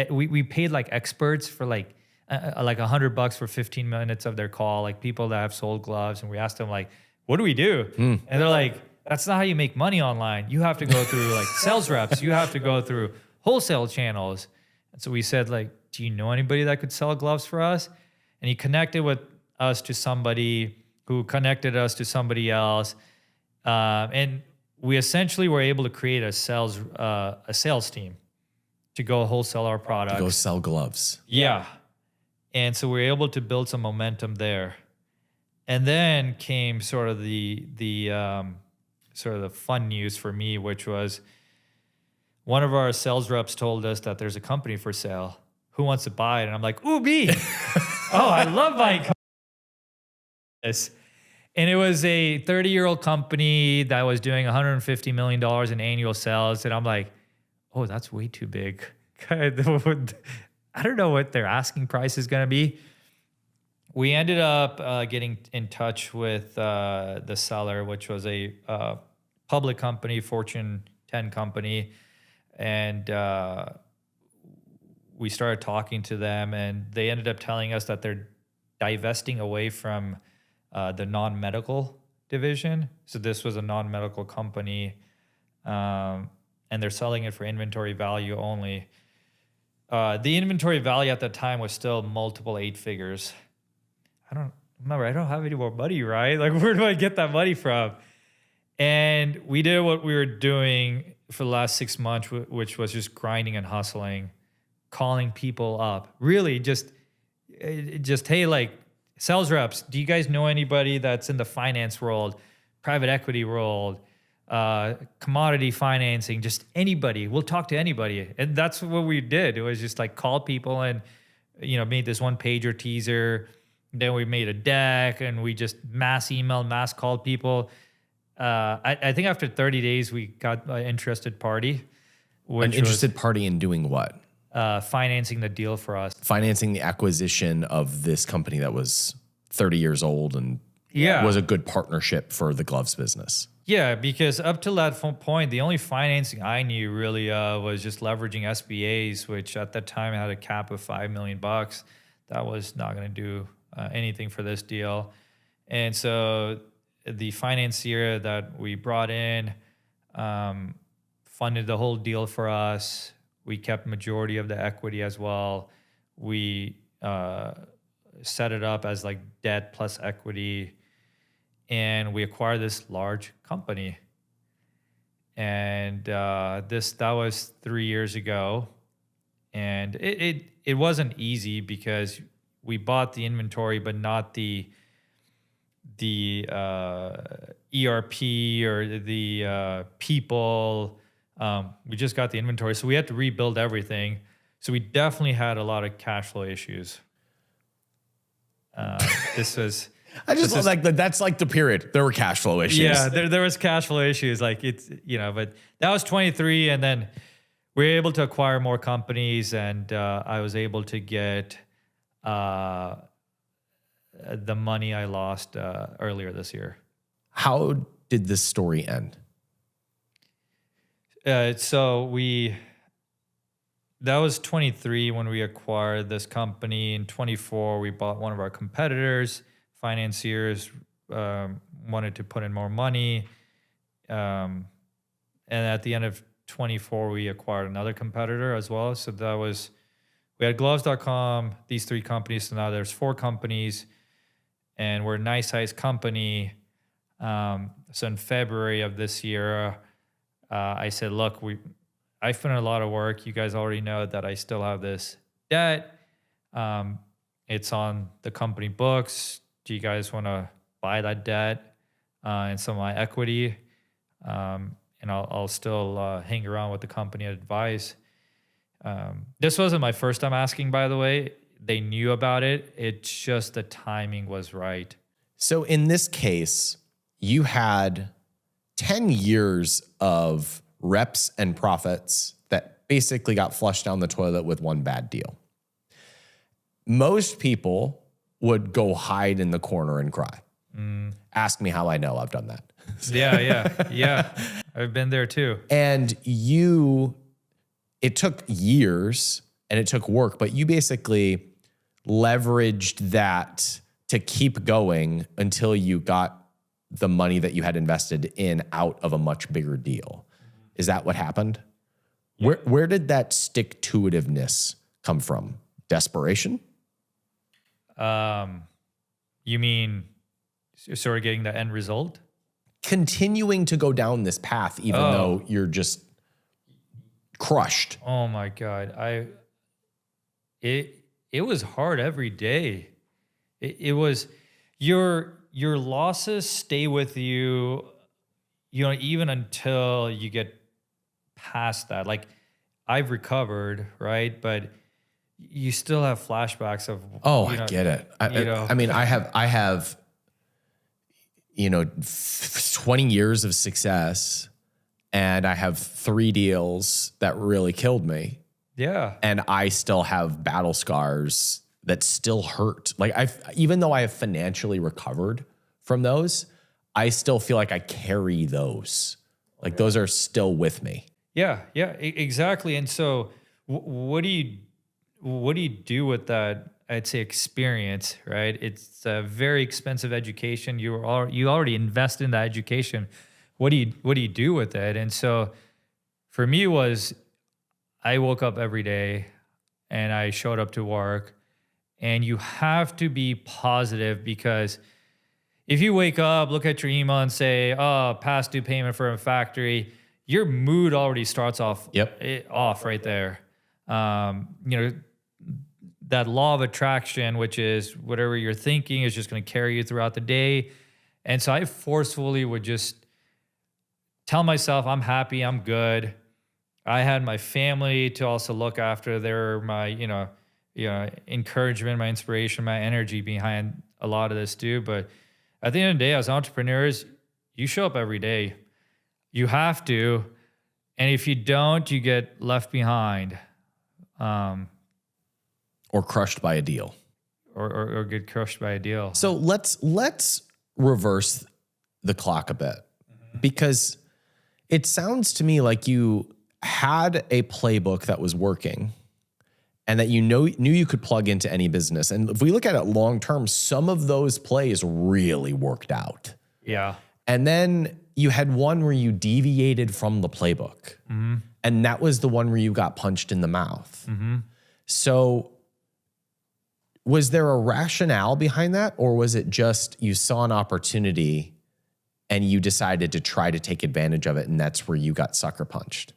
We paid like experts for like $100 for 15 minutes of their call, like people that have sold gloves. And we asked them like, what do we do? And they're like, that's not how you make money online. You have to go through like sales reps. You have to go through wholesale channels. And so we said like, do you know anybody that could sell gloves for us? And he connected with us to somebody who connected us to somebody else. And we essentially were able to create a sales team to go wholesale our products. Go sell gloves. Yeah. And so we were able to build some momentum there. And then came sort of the fun news for me, which was one of our sales reps told us that there's a company for sale. Who wants to buy it? And I'm like, ooh, me. Oh, I love buying companies. And it was a 30-year-old company that was doing $150 million in annual sales. And I'm like, oh, that's way too big. I don't know what their asking price is going to be. We ended up getting in touch with the seller, which was a public company, Fortune 10 company. And we started talking to them, and they ended up telling us that they're divesting away from the non-medical division. So this was a non-medical company, and they're selling it for inventory value only. The inventory value at the time was still multiple 8 figures. I don't have any more money, right? Like, where do I get that money from? And we did what we were doing for the last 6 months, which was just grinding and hustling, calling people up. Really just hey, like, sales reps, do you guys know anybody that's in the finance world, private equity world, commodity financing, just anybody? We'll talk to anybody. And that's what we did. It was just like call people and, made this 1-pager teaser. Then we made a deck and we just mass emailed, mass called people. I think after 30 days, we got an interested party. An interested party in doing what? Financing the deal for us. Financing the acquisition of this company that was 30 years old and Yeah. was a good partnership for the gloves business. Yeah, because up till that point, the only financing I knew really was just leveraging SBAs, which at that time had a cap of $5 million. That was not going to do anything for this deal. And so the financier that we brought in funded the whole deal for us. We kept majority of the equity as well. We set it up as like debt plus equity. And we acquired this large company. And that was 3 years ago. And it wasn't easy because we bought the inventory, but not the ERP or the people. We just got the inventory. So we had to rebuild everything. So we definitely had a lot of cash flow issues. This was... I just felt like that's like the period. There were cash flow issues. Yeah, there was cash flow issues. Like it's, but that was 23. And then we were able to acquire more companies, and I was able to get the money I lost earlier this year. How did this story end? That was 23 when we acquired this company. In 24, we bought one of our competitors. Financiers wanted to put in more money. And at the end of 24, we acquired another competitor as well. So we had gloves.com, these 3 companies. So now there's 4 companies, and we're a nice sized company. So in February of this year, I said, look, I put in a lot of work. You guys already know that I still have this debt. It's on the company books. Do you guys want to buy that debt and some of my equity? And I'll still hang around with the company advice. This wasn't my first time asking, by the way. They knew about it. It's just the timing was right. So in this case, you had 10 years of reps and profits that basically got flushed down the toilet with one bad deal. Most people would go hide in the corner and cry. Ask me how I know. I've done that. Yeah. I've been there too. And it took years and it took work, but you basically leveraged that to keep going until you got the money that you had invested in out of a much bigger deal. Is that what happened? Yeah. Where did that stick-to-itiveness come from? Desperation? You mean sort of getting the end result? Continuing to go down this path, even though you're just crushed. Oh my God. It was hard every day. It was your losses stay with you, even until you get past that. Like I've recovered, right? But you still have flashbacks of. Oh, I get it. I mean, I have 20 years of success, and I have 3 deals that really killed me. Yeah. And I still have battle scars that still hurt. Like even though I have financially recovered from those, I still feel like I carry those. Like those are still with me. Yeah, exactly. And so what do you do with that? I'd say experience, right? It's a very expensive education. You already invest in that education. What do you do with it? And so for me I woke up every day and I showed up to work, and you have to be positive, because if you wake up, look at your email and say, oh, past due payment for a factory, your mood already starts off right there. That law of attraction, which is whatever you're thinking is just going to carry you throughout the day. And so I forcefully would just tell myself, I'm happy, I'm good. I had my family to also look after. They're my, encouragement, my inspiration, my energy behind a lot of this too. But at the end of the day, as entrepreneurs, you show up every day. You have to. And if you don't, you get left behind. Or crushed by a deal. or get crushed by a deal. So let's reverse the clock a bit, because it sounds to me like you had a playbook that was working and that knew you could plug into any business. And if we look at it long term, some of those plays really worked out. Yeah. And then you had one where you deviated from the playbook. And that was the one where you got punched in the mouth. So was there a rationale behind that, or was it just you saw an opportunity and you decided to try to take advantage of it, and that's where you got sucker punched?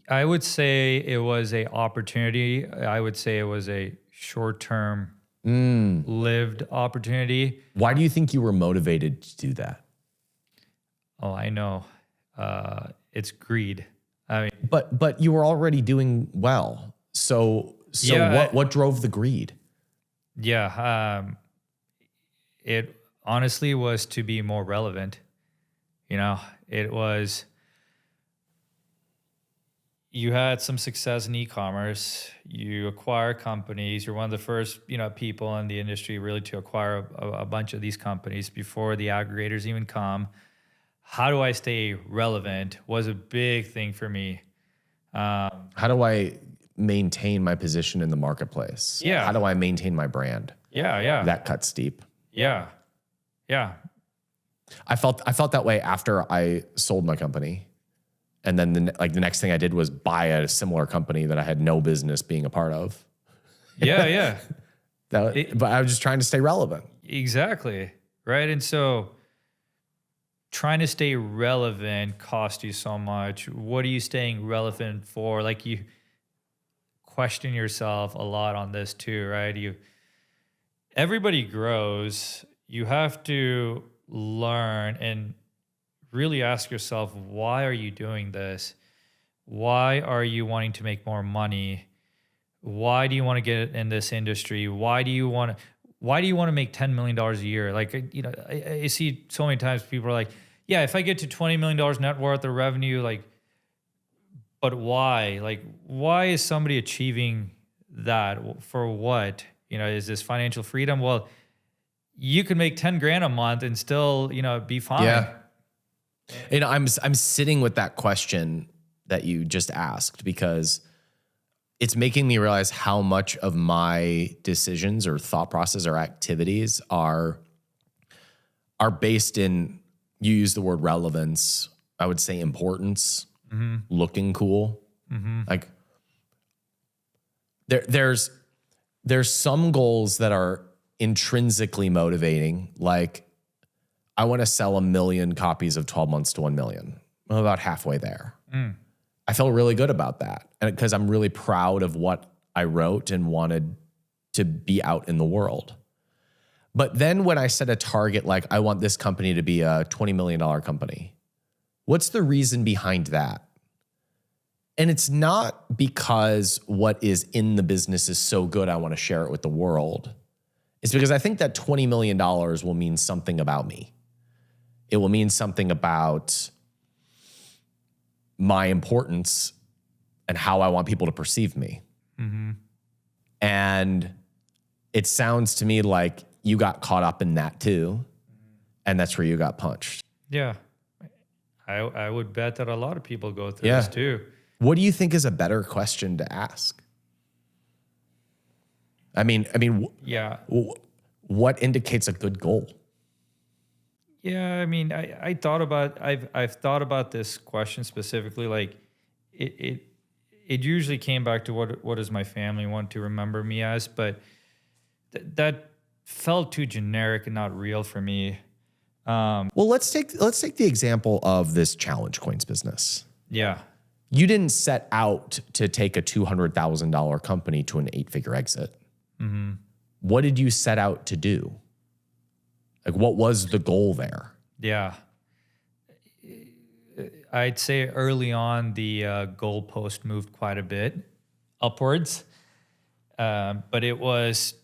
I would say it was a opportunity. I would say it was a short-term lived opportunity. Why do you think you were motivated to do that? Oh, I know. It's greed. I mean, But you were already doing well. So Yeah, what drove the greed? yeah. It honestly was to be more relevant. It was, you had some success in e-commerce, you acquire companies, you're one of the first, people in the industry really to acquire a bunch of these companies before the aggregators even come. How do I stay relevant was a big thing for me. How do I maintain my position in the marketplace? Yeah. How do I maintain my brand? Yeah. That cuts deep. Yeah. I felt that way after I sold my company. And then the next thing I did was buy a similar company that I had no business being a part of. Yeah. But I was just trying to stay relevant. Exactly. Right. And so trying to stay relevant cost you so much. What are you staying relevant for? Like, you question yourself a lot on this too, right? Everybody grows. You have to learn and really ask yourself, why are you doing this? Why are you wanting to make more money? Why do you want to get in this industry? Why do you want to make $10 million a year? Like, I see so many times people are like, yeah, if I get to $20 million net worth or revenue, like, but why? Like, why is somebody achieving that? For what? Is this financial freedom? Well, you can make 10 grand a month and still, be fine. Yeah. I'm sitting with that question that you just asked, because it's making me realize how much of my decisions or thought process or activities are based in, you use the word relevance, I would say importance, looking cool. Like there's some goals that are intrinsically motivating. Like, I want to sell 1 million copies of 12 months to 1 million. I'm about halfway there. I felt really good about that. And because I'm really proud of what I wrote and wanted to be out in the world. But then when I set a target, like, I want this company to be a $20 million company, what's the reason behind that? And it's not because what is in the business is so good, I want to share it with the world. It's because I think that $20 million will mean something about me. It will mean something about my importance and how I want people to perceive me. And it sounds to me like you got caught up in that too. And that's where you got punched. Yeah. I would bet that a lot of people go through this too. What do you think is a better question to ask? I mean, Yeah. what indicates a good goal? Yeah, I mean, I've thought about this question specifically. Like, it usually came back to what does my family want to remember me as, but that felt too generic and not real for me. Well, let's take the example of this challenge coins business. Yeah. You didn't set out to take a $200,000 company to an 8-figure exit. What did you set out to do? Like, what was the goal there? Yeah. I'd say early on, the goalpost moved quite a bit upwards. But it was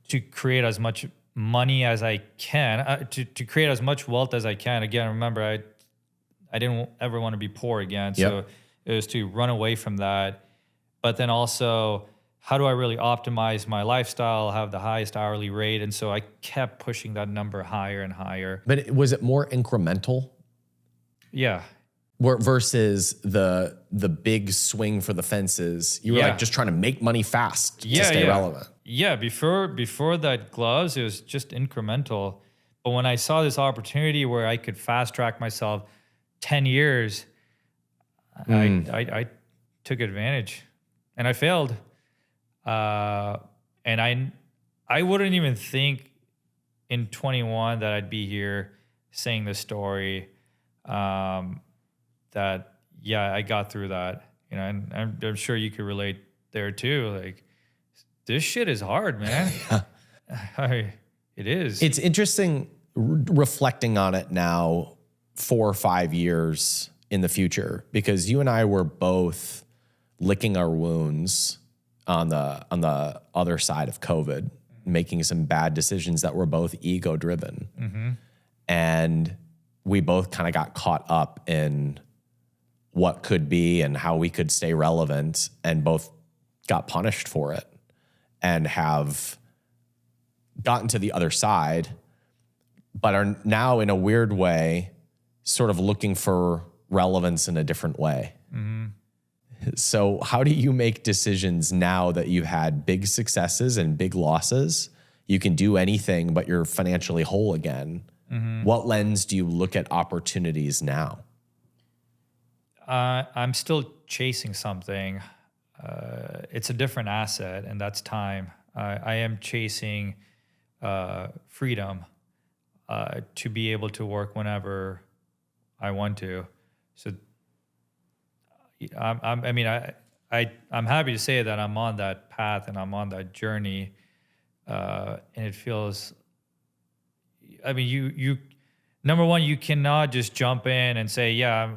to create as much money as I can, to create as much wealth as I can. Again, remember, I didn't ever want to be poor again. So it was to run away from that. But then also how do I really optimize my lifestyle, have the highest hourly rate? And so I kept pushing that number higher and higher. But was it more incremental Yeah. versus the big swing for the fences? You were Yeah. like just trying to make money fast to Yeah, stay yeah. relevant. Yeah, before that gloves, it was just incremental. But when I saw this opportunity where I could fast track myself 10 years, I took advantage, and I failed. And I wouldn't even think in 21 that I'd be here saying this story. That I got through that, and I'm sure you could relate there too. Like, this shit is hard, man. It is. It's interesting reflecting on it now 4 or 5 years in the future, because you and I were both licking our wounds on the other side of COVID, making some bad decisions that were both ego driven. Mm-hmm. And we both kind of got caught up in what could be and how we could stay relevant, and both got punished for it and have gotten to the other side, but are now in a weird way sort of looking for relevance in a different way. Mm-hmm. So how do you make decisions now that you've had big successes and big losses? You can do anything, but you're financially whole again. Mm-hmm. What lens do you look at opportunities now? I'm still chasing something. It's a different asset, and that's time. I am chasing freedom to be able to work whenever I want to. So I'm happy to say that I'm on that path and I'm on that journey, and it feels. I mean, you number one, you cannot just jump in and say, yeah,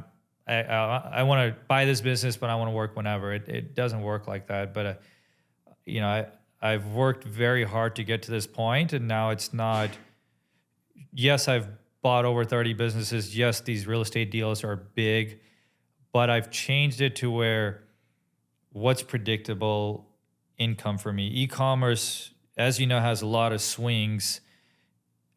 I want to buy this business, but I want to work whenever. It doesn't work like that. But I've worked very hard to get to this point, and now it's not. Yes, I've bought over 30 businesses. Yes, these real estate deals are big, but I've changed it to where what's predictable income for me. E-commerce, as you know, has a lot of swings,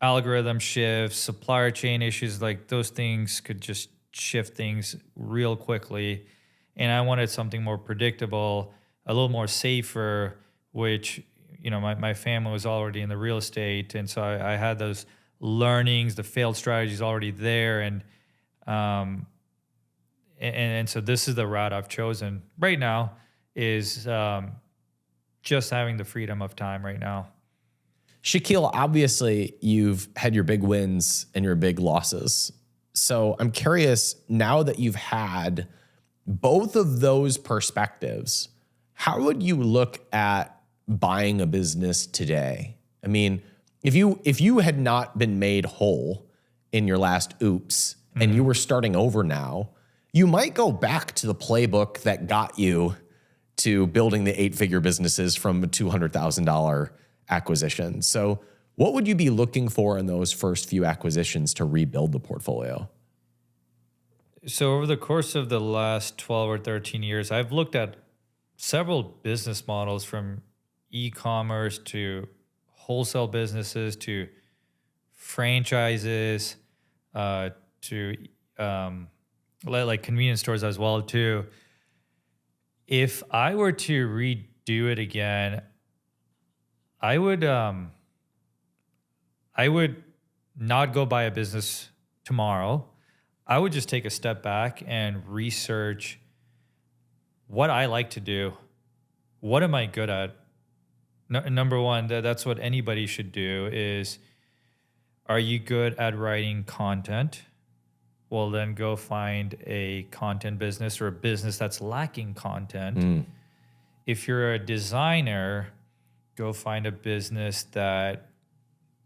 algorithm shifts, supplier chain issues, like those things could just shift things real quickly. And I wanted something more predictable, a little more safer, which, my family was already in the real estate. And so I had those learnings, the failed strategies already there. And so this is the route I've chosen right now, is just having the freedom of time right now. Shakil, obviously you've had your big wins and your big losses. So I'm curious, now that you've had both of those perspectives, how would you look at buying a business today? I mean, if you had not been made whole in your last oops, mm-hmm. and you were starting over now, you might go back to the playbook that got you to building the 8-figure businesses from a $200,000 acquisition. So what would you be looking for in those first few acquisitions to rebuild the portfolio? So over the course of the last 12 or 13 years, I've looked at several business models, from e-commerce to wholesale businesses to franchises to like convenience stores as well too. If I were to redo it again, I would not go buy a business tomorrow. I would just take a step back and research what I like to do. What am I good at? Number one, that's what anybody should do is, are you good at writing content? Well, then go find a content business or a business that's lacking content. If you're a designer, go find a business that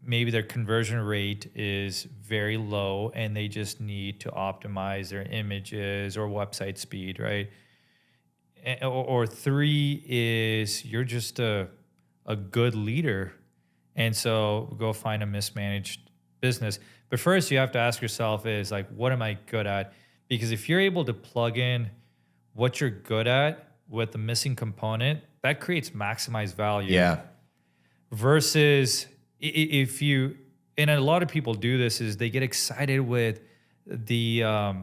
maybe their conversion rate is very low and they just need to optimize their images or website speed, right? Or 3 is you're just a good leader. And so go find a mismanaged business. But first you have to ask yourself is like, what am I good at? Because if you're able to plug in what you're good at with the missing component, that creates maximized value. Yeah. Versus if you, and a lot of people do this, is they get excited with the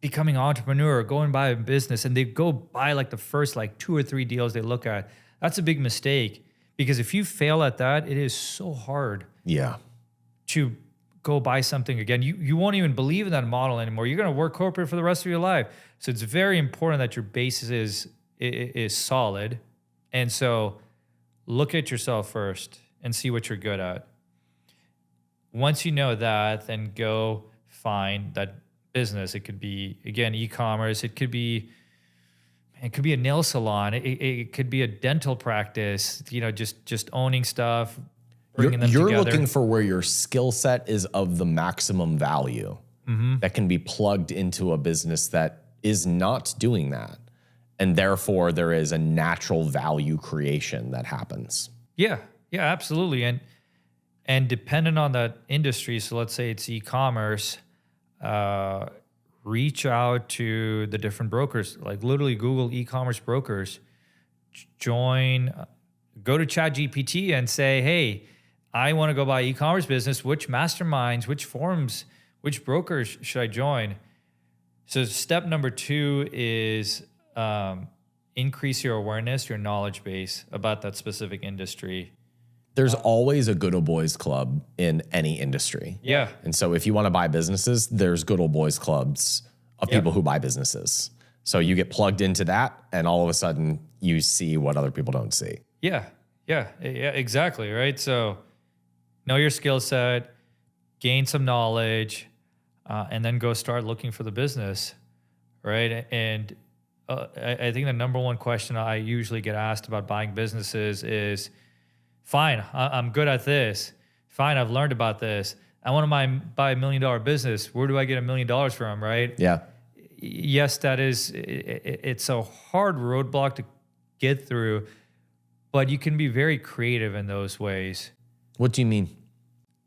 becoming an entrepreneur or going by a business, and they go buy like the first like 2 or 3 deals they look at. That's a big mistake, because if you fail at that, it is so hard to go buy something again. You won't even believe in that model anymore. You're going to work corporate for the rest of your life. So it's very important that your basis is solid. And so look at yourself first and see what you're good at. Once you know that, then go find that business. It could be, again, e-commerce. It could be a nail salon. It could be a dental practice, just owning stuff, bringing them together. You're looking for where your skill set is of the maximum value that can be plugged into a business that is not doing that. And therefore, there is a natural value creation that happens. Yeah, absolutely. And dependent on that industry, so let's say it's e-commerce, reach out to the different brokers, like literally Google e-commerce brokers, go to ChatGPT and say, hey, I want to go buy e-commerce business. Which masterminds, which forums, which brokers should I join? So step number 2 is increase your awareness, your knowledge base about that specific industry. There's always a good old boys club in any industry. Yeah. And so if you want to buy businesses, there's good old boys clubs of people who buy businesses. So you get plugged into that, and all of a sudden you see what other people don't see. Yeah, exactly, right? So know your skill set, gain some knowledge, and then go start looking for the business, right? And I think the number one question I usually get asked about buying businesses is, fine, I'm good at this. Fine, I've learned about this. I want to buy $1 million business. Where do I get $1 million from, right? Yeah. Yes, it's a hard roadblock to get through, but you can be very creative in those ways. What do you mean?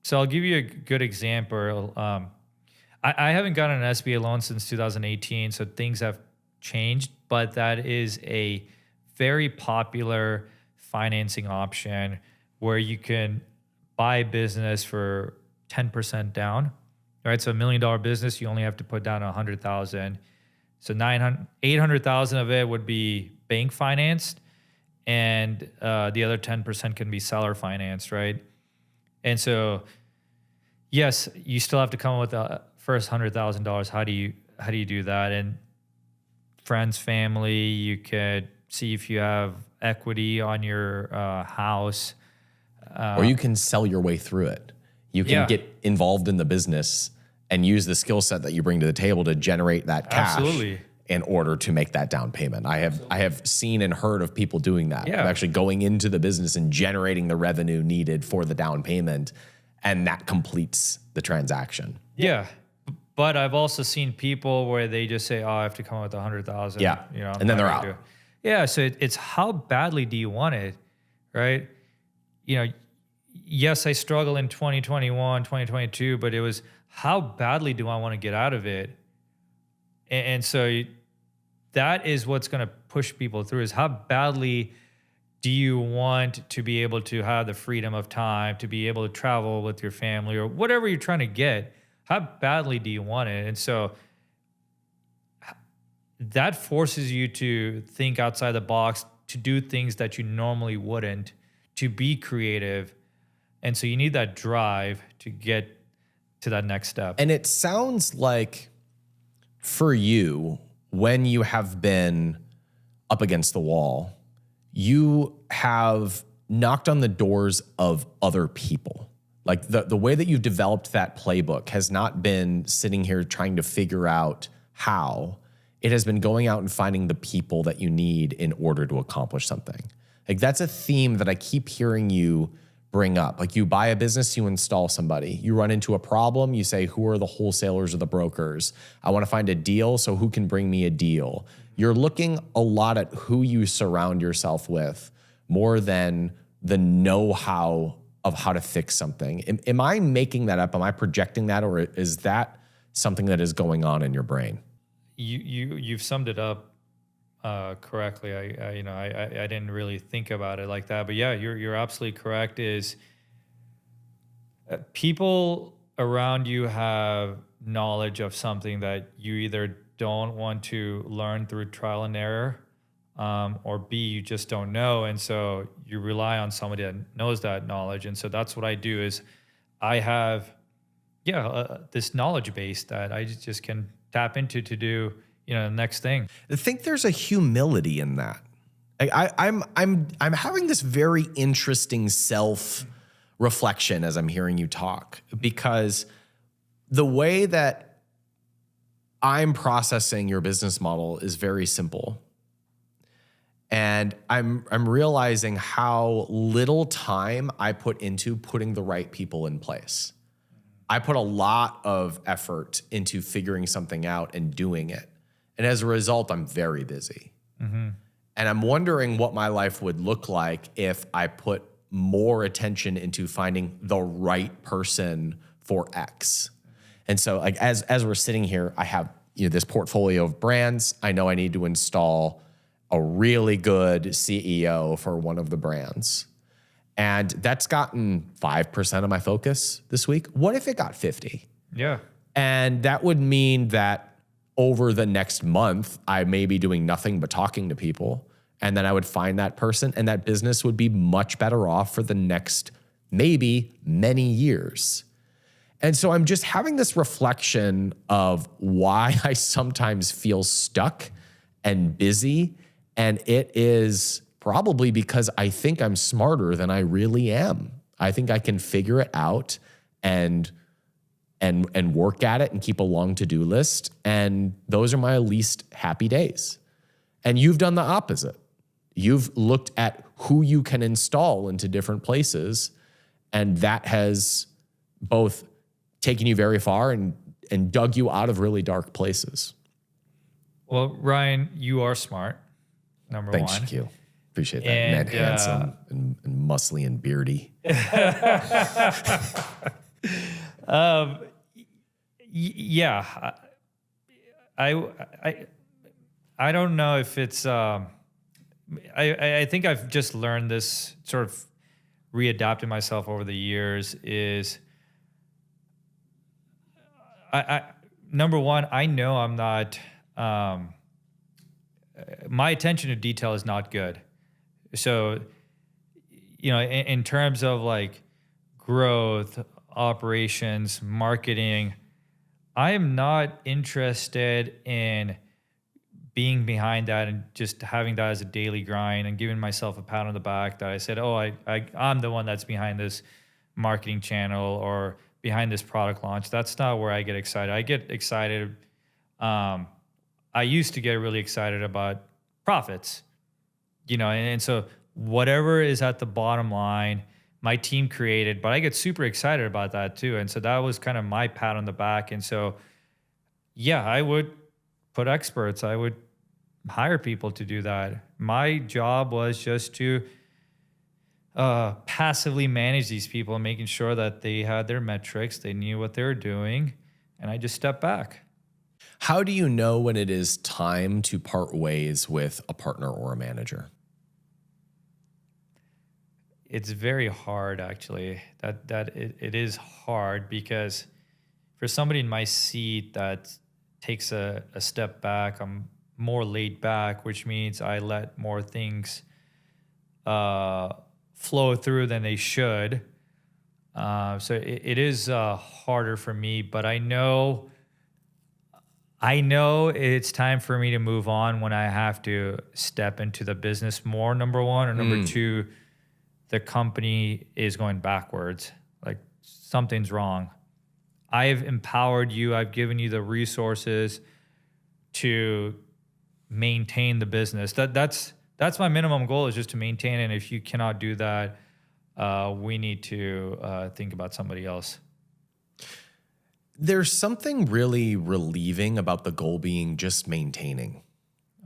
So I'll give you a good example. I haven't gotten an SBA loan since 2018, so things have changed, but that is a very popular financing option where you can buy a business for 10% down, right? So $1 million business, you only have to put down 100,000. So 800,000 of it would be bank financed, and the other 10% can be seller financed, right? And so, yes, you still have to come up with the first $100,000. How do you do that? And friends, family, you could see if you have equity on your house. Or you can sell your way through it. You can get involved in the business and use the skill set that you bring to the table to generate that cash in order to make that down payment. I have seen and heard of people doing that. Yeah. Actually going into the business and generating the revenue needed for the down payment, and that completes the transaction. Yeah. But I've also seen people where they just say, I have to come up with 100,000. Yeah. And then they're out. Yeah. So it's how badly do you want it, right? Yes, I struggle in 2021, 2022, but it was how badly do I want to get out of it? And so that is what's going to push people through, is how badly do you want to be able to have the freedom of time, to be able to travel with your family or whatever you're trying to get? How badly do you want it? And so that forces you to think outside the box, to do things that you normally wouldn't, to be creative. And so you need that drive to get to that next step. And it sounds like for you, when you have been up against the wall, you have knocked on the doors of other people. Like the way that you've developed that playbook has not been sitting here trying to figure out how. It has been going out and finding the people that you need in order to accomplish something. Like that's a theme that I keep hearing you bring up. Like you buy a business, you install somebody. You run into a problem, you say, who are the wholesalers or the brokers? I want to find a deal, so who can bring me a deal? You're looking a lot at who you surround yourself with more than the know-how of how to fix something. Am I making that up? Am I projecting that? Or is that something that is going on in your brain? You've summed it up correctly. I didn't really think about it like that, but yeah, you're absolutely correct. Is people around you have knowledge of something that you either don't want to learn through trial and error, or B, you just don't know. And so you rely on somebody that knows that knowledge. And so that's what I do is I have, this knowledge base that I just can tap into to do, the next thing. I think there's a humility in that. I'm having this very interesting self reflection as I'm hearing you talk, because the way that I'm processing your business model is very simple. And I'm realizing how little time I put into putting the right people in place. I put a lot of effort into figuring something out and doing it. And as a result, I'm very busy. Mm-hmm. And I'm wondering what my life would look like if I put more attention into finding the right person for X. And so like as we're sitting here, I have this portfolio of brands. I know I need to install a really good CEO for one of the brands. And that's gotten 5% of my focus this week. What if it got 50? Yeah. And that would mean that over the next month, I may be doing nothing but talking to people. And then I would find that person, and that business would be much better off for the next maybe many years. And so I'm just having this reflection of why I sometimes feel stuck and busy. And it is probably because I think I'm smarter than I really am. I think I can figure it out and work at it and keep a long to-do list. And those are my least happy days. And you've done the opposite. You've looked at who you can install into different places, and that has both taken you very far and dug you out of really dark places. Well, Ryan, you are smart, number Thanks, one. Thank you. Appreciate that. And handsome and muscly and beardy. Yeah. I don't know if it's... I think I've just learned this, sort of readapted myself over the years, is I number one, I know I'm not, my attention to detail is not good. So, in terms of like growth, operations, marketing, I am not interested in being behind that and just having that as a daily grind and giving myself a pat on the back that I said, I'm the one that's behind this marketing channel or behind this product launch. That's not where I get excited. I get excited. I used to get really excited about profits, and so whatever is at the bottom line, my team created, but I get super excited about that too. And so that was kind of my pat on the back. And so, yeah, I would put experts. I would hire people to do that. My job was just to passively manage these people and making sure that they had their metrics, they knew what they were doing, and I just stepped back. How do you know when it is time to part ways with a partner or a manager? It's very hard, actually. It is hard because for somebody in my seat that takes a step back, I'm more laid back, which means I let more things flow through than they should. So it is harder for me, but I know it's time for me to move on when I have to step into the business more, number one, or number two, the company is going backwards. Like something's wrong. I've empowered you. I've given you the resources to maintain the business. That's my minimum goal, is just to maintain it. And if you cannot do that, we need to think about somebody else. There's something really relieving about the goal being just maintaining.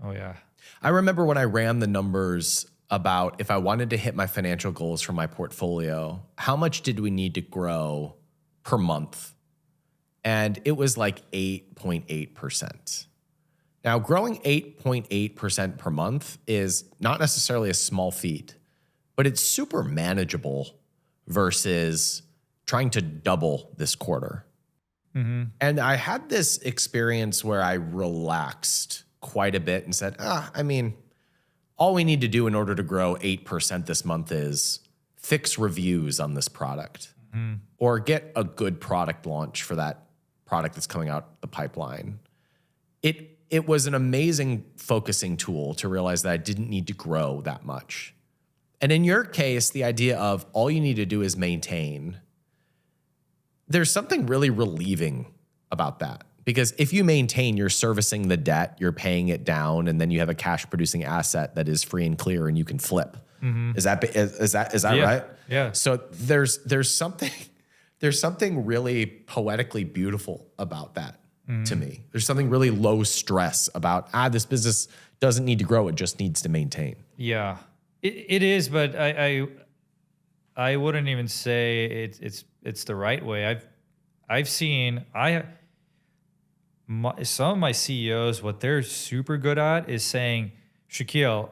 Oh, yeah. I remember when I ran the numbers about if I wanted to hit my financial goals for my portfolio, how much did we need to grow per month? And it was like 8.8%. Now, growing 8.8% per month is not necessarily a small feat, but it's super manageable versus trying to double this quarter. And I had this experience where I relaxed quite a bit and said, all we need to do in order to grow 8% this month is fix reviews on this product or get a good product launch for that product that's coming out the pipeline. It was an amazing focusing tool to realize that I didn't need to grow that much. And in your case, the idea of all you need to do is maintain, there's something really relieving about that. Because if you maintain, you're servicing the debt, you're paying it down, and then you have a cash producing asset that is free and clear and you can flip. Is that right? Yeah. So there's something really poetically beautiful about that to me. There's something really low stress about this business doesn't need to grow, it just needs to maintain. Yeah. It is, but I wouldn't even say it's the right way. I've seen some of my CEOs, what they're super good at is saying, Shakil,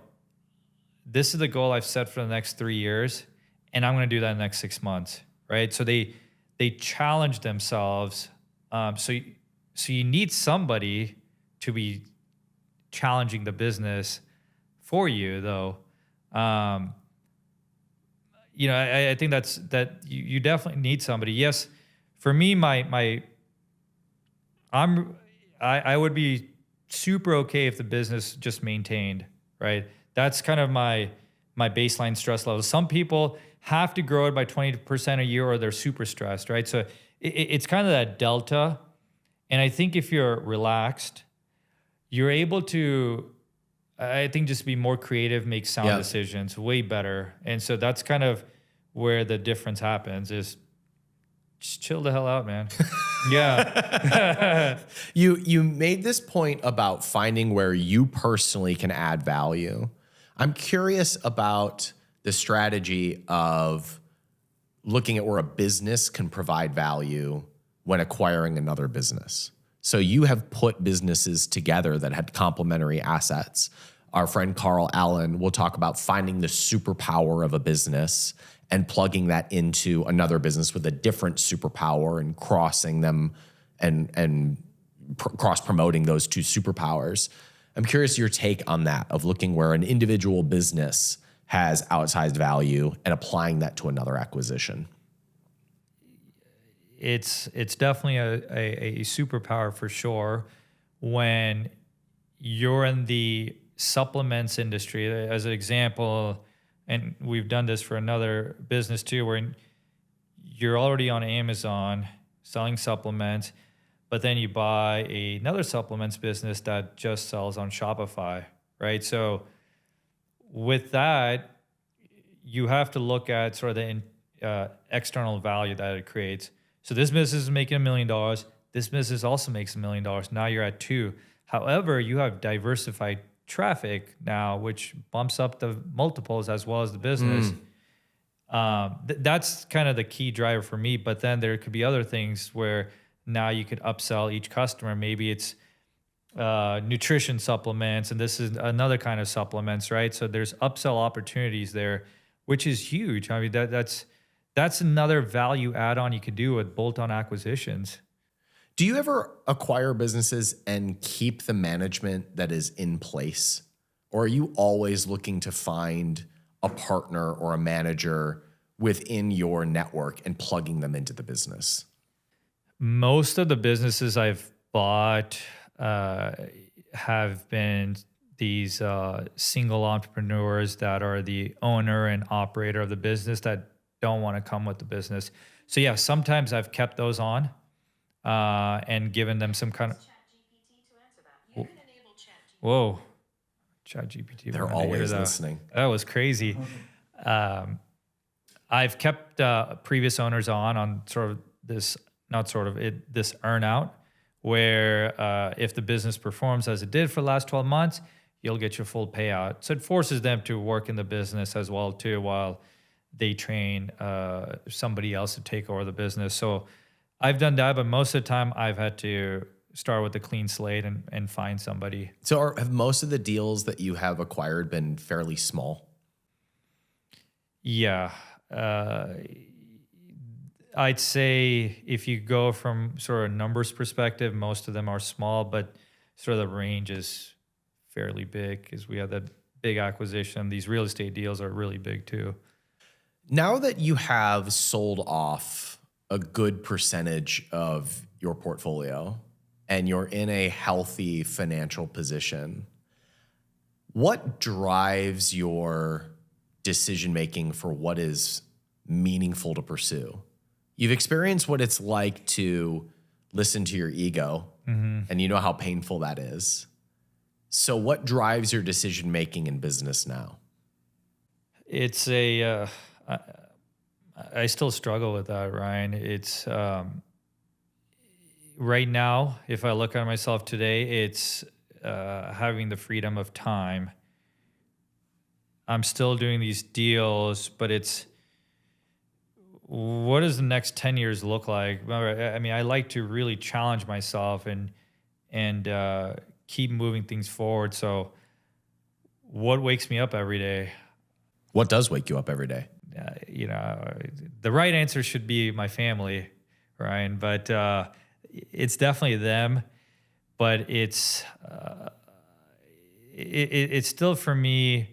this is the goal I've set for the next 3 years, and I'm going to do that in the next 6 months, right? So they challenge themselves. So you need somebody to be challenging the business for you, though. I think that you definitely need somebody. Yes, for me, I would be super okay if the business just maintained, right? That's kind of my baseline stress level. Some people have to grow it by 20% a year or they're super stressed, right? So it's kind of that delta. And I think if you're relaxed, you're able to, I think, just be more creative, make sound decisions way better. And so that's kind of where the difference happens is just chill the hell out, man. Yeah. You made this point about finding where you personally can add value. I'm curious about the strategy of looking at where a business can provide value when acquiring another business. So you have put businesses together that had complementary assets. Our friend Carl Allen will talk about finding the superpower of a business and plugging that into another business with a different superpower and crossing them and cross-promoting those two superpowers. I'm curious your take on that, of looking where an individual business has outsized value and applying that to another acquisition. It's definitely a superpower for sure when you're in the supplements industry. As an example, and we've done this for another business too, where you're already on Amazon selling supplements, but then you buy another supplements business that just sells on Shopify, right? So with that, you have to look at sort of the external value that it creates. So this business is making $1 million. This business also makes $1 million. Now you're at 2. However, you have diversified traffic now, which bumps up the multiples as well as the business. That's kind of the key driver for me. But then there could be other things where now you could upsell each customer. Maybe it's nutrition supplements, and this is another kind of supplements, right? So there's upsell opportunities there, which is huge. I mean, that's another value add-on you could do with bolt-on acquisitions. Do you ever acquire businesses and keep the management that is in place? Or are you always looking to find a partner or a manager within your network and plugging them into the business? Most of the businesses I've bought have been these single entrepreneurs that are the owner and operator of the business that don't want to come with the business. So yeah, sometimes I've kept those on and given them some kind of... Whoa. ChatGPT. They're always listening. That was crazy. I've kept previous owners on sort of this, this earn out, where if the business performs as it did for the last 12 months, you'll get your full payout. So it forces them to work in the business as well too, while they train somebody else to take over the business. So I've done that, but most of the time I've had to start with a clean slate and find somebody. So have most of the deals that you have acquired been fairly small? Yeah. I'd say if you go from sort of numbers perspective, most of them are small, but sort of the range is fairly big because we have that big acquisition. These real estate deals are really big too. Now that you have sold off a good percentage of your portfolio and you're in a healthy financial position, what drives your decision-making for what is meaningful to pursue? You've experienced what it's like to listen to your ego, and you know how painful that is. So what drives your decision-making in business now? It's I still struggle with that, Ryan. It's right now, if I look at myself today, it's having the freedom of time. I'm still doing these deals, but it's what does the next 10 years look like? I mean, I like to really challenge myself and keep moving things forward. So what wakes me up every day? What does wake you up every day? The right answer should be my family, Ryan, but it's definitely them. But it's still for me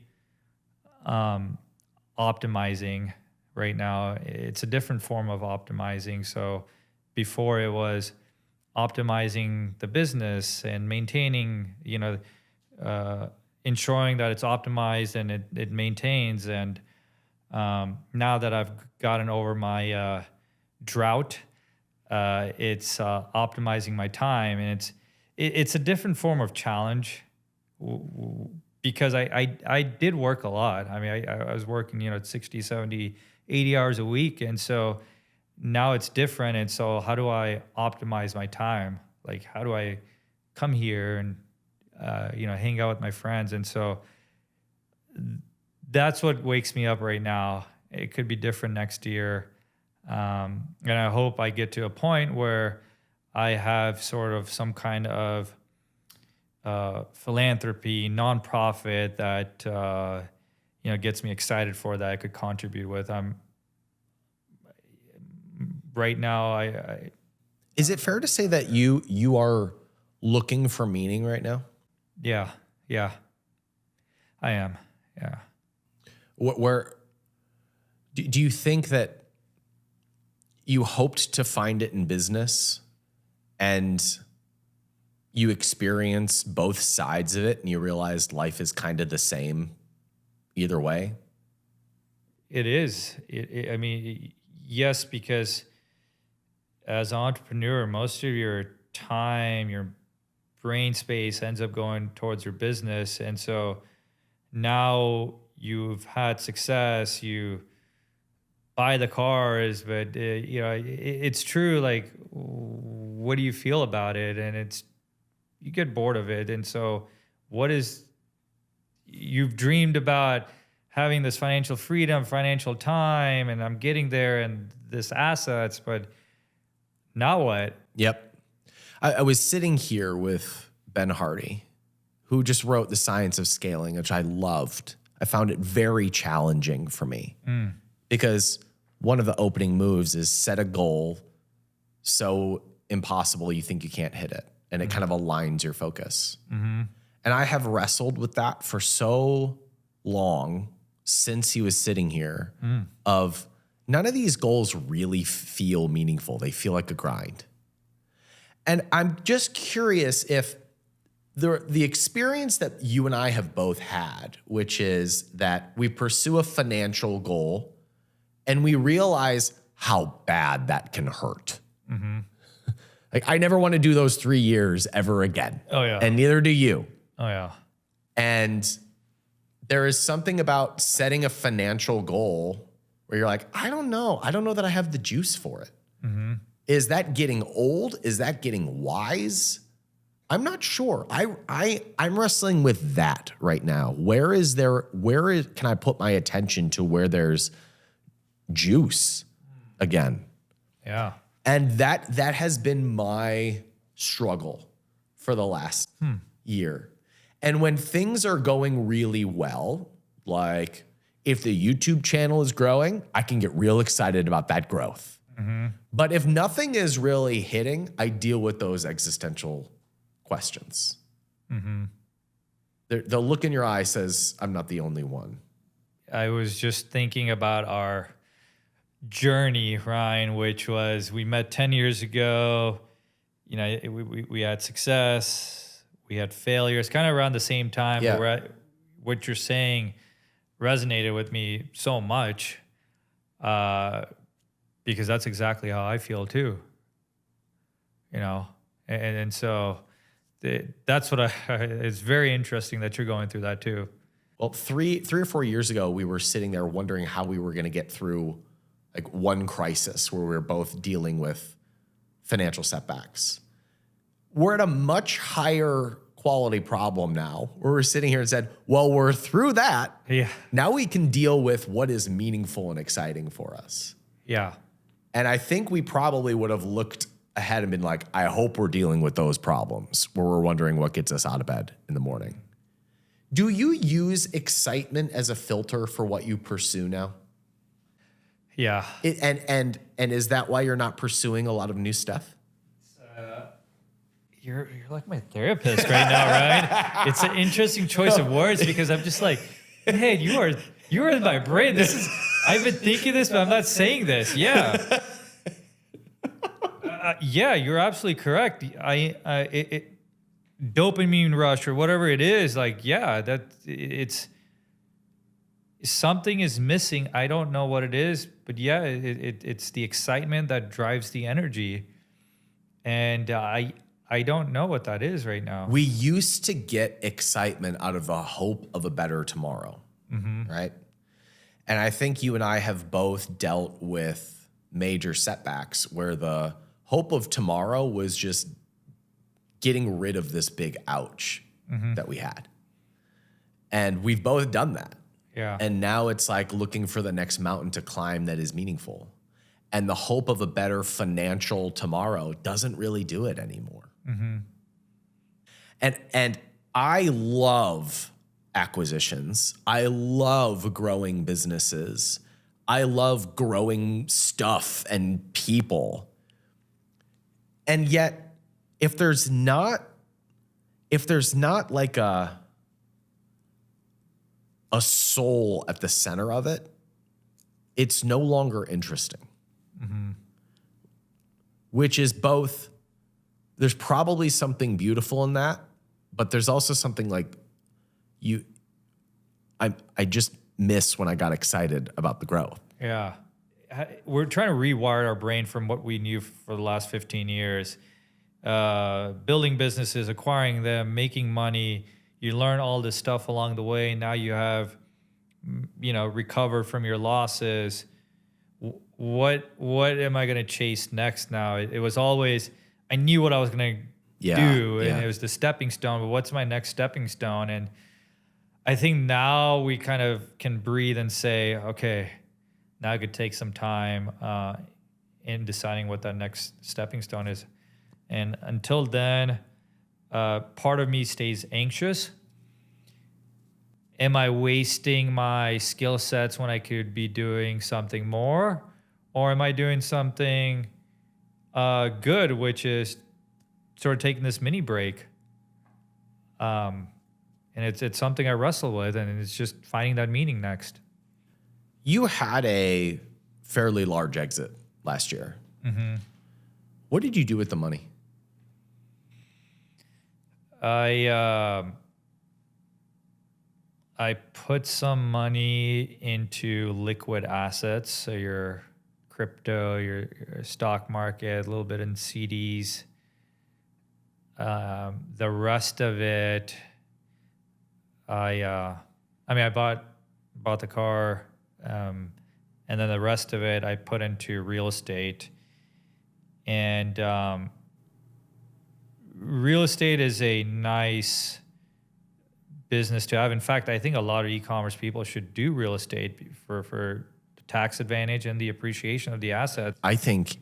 optimizing right now. It's a different form of optimizing. So before it was optimizing the business and maintaining, ensuring that it's optimized and it maintains. And now that I've gotten over my drought, it's optimizing my time, and it's a different form of challenge because I did work a lot. I mean, I was working, 60, 70, 80 hours a week. And so now it's different. And so how do I optimize my time? Like, how do I come here and, hang out with my friends? And so that's what wakes me up right now. It could be different next year. And I hope I get to a point where I have sort of some kind of philanthropy, nonprofit that, gets me excited for that I could contribute with. Right now, Is it fair to say that you are looking for meaning right now? Yeah, I am. Yeah. Where do you think that you hoped to find it in business and you experience both sides of it and you realized life is kind of the same either way? It is. I mean, yes, because as an entrepreneur, most of your time, your brain space ends up going towards your business. And so now you've had success, you buy the cars, but it's true. Like, what do you feel about it? And you get bored of it. And so you've dreamed about having this financial freedom, financial time, and I'm getting there and this assets, but now what? Yep. I was sitting here with Ben Hardy, who just wrote The Science of Scaling, which I loved. I found it very challenging for me because one of the opening moves is set a goal so impossible you think you can't hit it. And it kind of aligns your focus. And I have wrestled with that for so long since he was sitting here of none of these goals really feel meaningful. They feel like a grind. And I'm just curious if the experience that you and I have both had, which is that we pursue a financial goal and we realize how bad that can hurt. Like, I never want to do those 3 years ever again. Oh, yeah. And neither do you. Oh, yeah. And there is something about setting a financial goal where you're like, I don't know that I have the juice for it. Is that getting old? Is that getting wise? I'm not sure. I'm wrestling with that right now. Can I put my attention to where there's juice again? Yeah. And that has been my struggle for the last year. And when things are going really well, like if the YouTube channel is growing, I can get real excited about that growth. But if nothing is really hitting, I deal with those existential questions. The look in your eye says, I'm not the only one. I was just thinking about our journey, Ryan, which was we met 10 years ago. You know, we had success, we had failures, kind of around the same time. Yeah. But what you're saying resonated with me so much, because that's exactly how I feel too. You know, and so that's what it's very interesting that you're going through that too. Well, three or 4 years ago, we were sitting there wondering how we were going to get through like one crisis where we were both dealing with financial setbacks. We're at a much higher quality problem now where we're sitting here and said, well, we're through that. Yeah. Now we can deal with what is meaningful and exciting for us. Yeah. And I think we probably would have looked ahead and been like, I hope we're dealing with those problems where we're wondering what gets us out of bed in the morning. Do you use excitement as a filter for what you pursue now? Yeah. And is that why you're not pursuing a lot of new stuff? You're like my therapist right now, Ryan. It's an interesting choice of words because I'm just like, hey, you are in my brain. I've been thinking this, but I'm not saying this. Yeah. Yeah, you're absolutely correct. Dopamine rush or whatever it is, like, yeah, that it's something is missing. I don't know what it is, but yeah, it's the excitement that drives the energy. And I don't know what that is right now. We used to get excitement out of the hope of a better tomorrow, right? And I think you and I have both dealt with major setbacks where the hope of tomorrow was just getting rid of this big ouch that we had. And we've both done that. Yeah. And now it's like looking for the next mountain to climb that is meaningful. And the hope of a better financial tomorrow doesn't really do it anymore. And I love acquisitions. I love growing businesses. I love growing stuff and people. And yet, if there's not like a soul at the center of it, it's no longer interesting. Which is both, there's probably something beautiful in that, but there's also something like I just miss when I got excited about the growth. Yeah. We're trying to rewire our brain from what we knew for the last 15 years. Building businesses, acquiring them, making money. You learn all this stuff along the way. Now you have, recovered from your losses. What am I going to chase next now? It was always, I knew what I was going to do, and it was the stepping stone, but what's my next stepping stone? And I think now we kind of can breathe and say, okay, now I could take some time in deciding what that next stepping stone is. And until then, part of me stays anxious. Am I wasting my skill sets when I could be doing something more? Or am I doing something good, which is sort of taking this mini break? And it's something I wrestle with, and it's just finding that meaning next. You had a fairly large exit last year. What did you do with the money? I put some money into liquid assets, so your crypto, your stock market, a little bit in CDs. The rest of it, I bought the car, and then the rest of it I put into real estate. And real estate is a nice business to have. In fact, I think a lot of e-commerce people should do real estate for the tax advantage and the appreciation of the assets. I think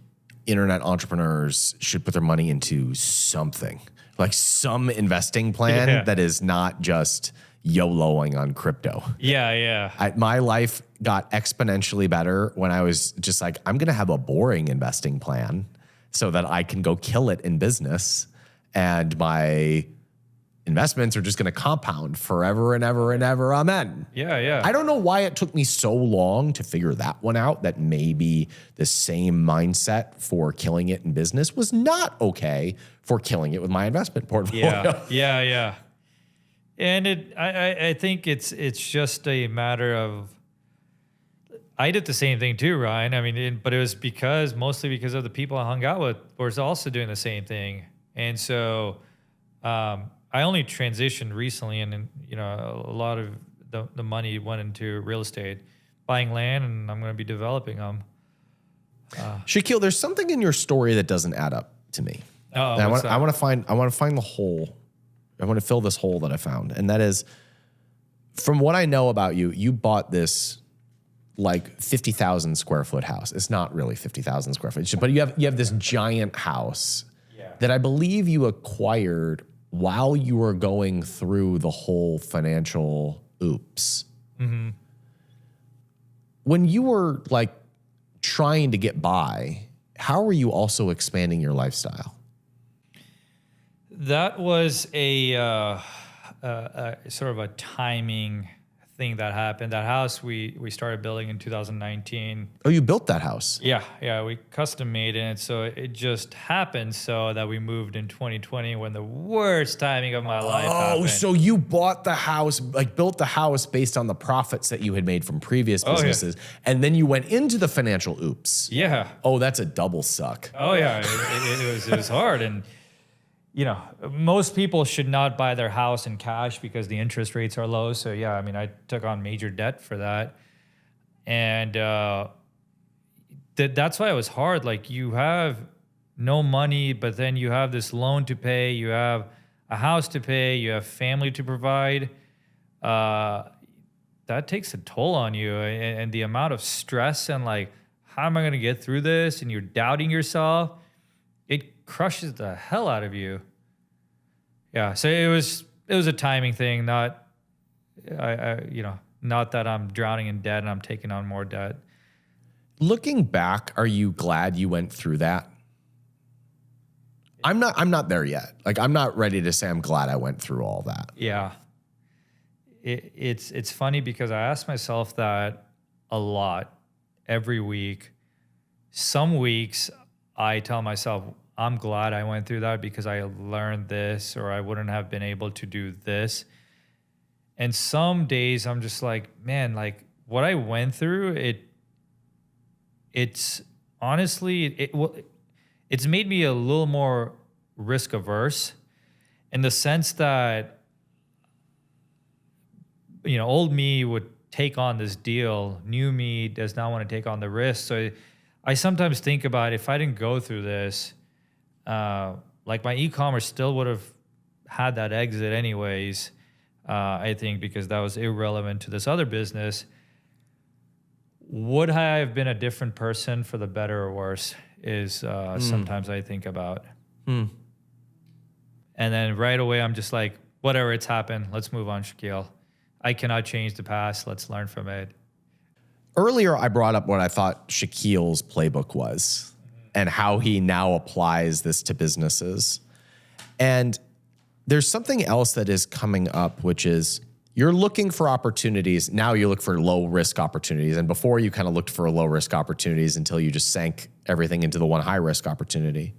internet entrepreneurs should put their money into something, like some investing plan that is not just YOLOing on crypto. Yeah. My life got exponentially better when I was just like, I'm going to have a boring investing plan so that I can go kill it in business. And my investments are just going to compound forever and ever and ever. Amen. Yeah. I don't know why it took me so long to figure that one out, that maybe the same mindset for killing it in business was not okay for killing it with my investment portfolio. Yeah. And I think it's just a matter of, I did the same thing too, Ryan. I mean, but it was mostly because of the people I hung out with were also doing the same thing. And so I only transitioned recently, and a lot of the money went into real estate, buying land, and I'm going to be developing them. Shakil, there's something in your story that doesn't add up to me. I want to find the hole. I want to fill this hole that I found, and that is, from what I know about you, you bought this like 50,000 square foot house. It's not really 50,000 square foot, but you have this giant house that I believe you acquired while you were going through the whole financial oops. Mm-hmm. When you were like trying to get by, how were you also expanding your lifestyle? That was a sort of a timing thing that happened. That house we started building in 2019. Oh, you built that house? Yeah. We custom made it. So it just happened so that we moved in 2020 when the worst timing of my life happened. Oh, so you bought the house, like built the house based on the profits that you had made from previous businesses. And then you went into the financial oops. Yeah. Oh, that's a double suck. Oh yeah. It was hard. And most people should not buy their house in cash because the interest rates are low. So yeah, I mean, I took on major debt for that. And that's why it was hard. Like, you have no money, but then you have this loan to pay, you have a house to pay, you have family to provide. That takes a toll on you. And the amount of stress and like, how am I going to get through this? And you're doubting yourself. It crushes the hell out of you. Yeah, so it was a timing thing, not that I'm drowning in debt and I'm taking on more debt. Looking back, are you glad you went through that? I'm not there yet. Like, I'm not ready to say I'm glad I went through all that. Yeah. It's funny because I ask myself that a lot every week. Some weeks I tell myself, I'm glad I went through that because I learned this, or I wouldn't have been able to do this. And some days I'm just like, man, like what I went through, it's honestly, it's made me a little more risk averse, in the sense that, old me would take on this deal. New me does not want to take on the risk. So I sometimes think about, if I didn't go through this, like my e-commerce still would have had that exit anyways, I think, because that was irrelevant to this other business. Would I have been a different person for the better or worse is sometimes I think about. And then right away I'm just like, whatever, it's happened. Let's move on, Shakil. I cannot change the past. Let's learn from it. Earlier, I brought up what I thought Shakil's playbook was and how he now applies this to businesses. And there's something else that is coming up, which is you're looking for opportunities. Now you look for low risk opportunities. And before, you kind of looked for low risk opportunities until you just sank everything into the one high risk opportunity.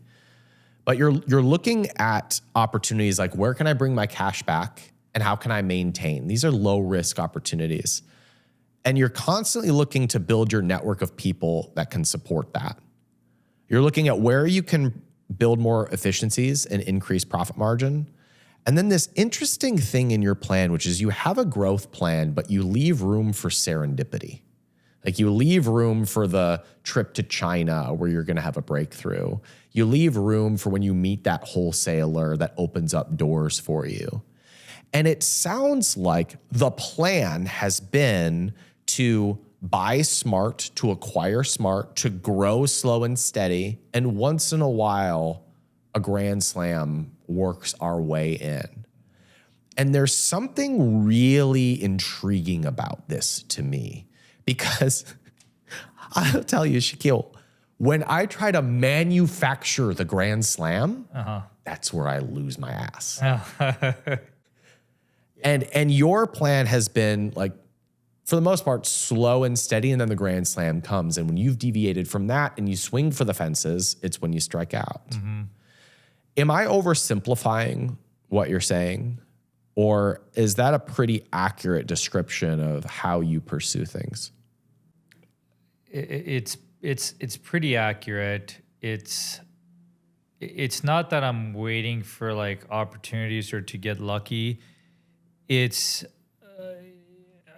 But you're looking at opportunities like, where can I bring my cash back and how can I maintain? These are low risk opportunities. And you're constantly looking to build your network of people that can support that. You're looking at where you can build more efficiencies and increase profit margin. And then this interesting thing in your plan, which is you have a growth plan, but you leave room for serendipity. Like, you leave room for the trip to China where you're going to have a breakthrough. You leave room for when you meet that wholesaler that opens up doors for you. And it sounds like the plan has been to buy smart to acquire smart to grow slow and steady. And once in a while, a grand slam works our way in. And there's something really intriguing about this to me, because I'll tell you, Shakil, when I try to manufacture the grand slam, that's where I lose my ass. And your plan has been, like, for the most part, slow and steady, and then the grand slam comes. And when you've deviated from that and you swing for the fences, it's when you strike out. Am I oversimplifying what you're saying? Or is that a pretty accurate description of how you pursue things? It's pretty accurate. It's not that I'm waiting for like opportunities or to get lucky. It's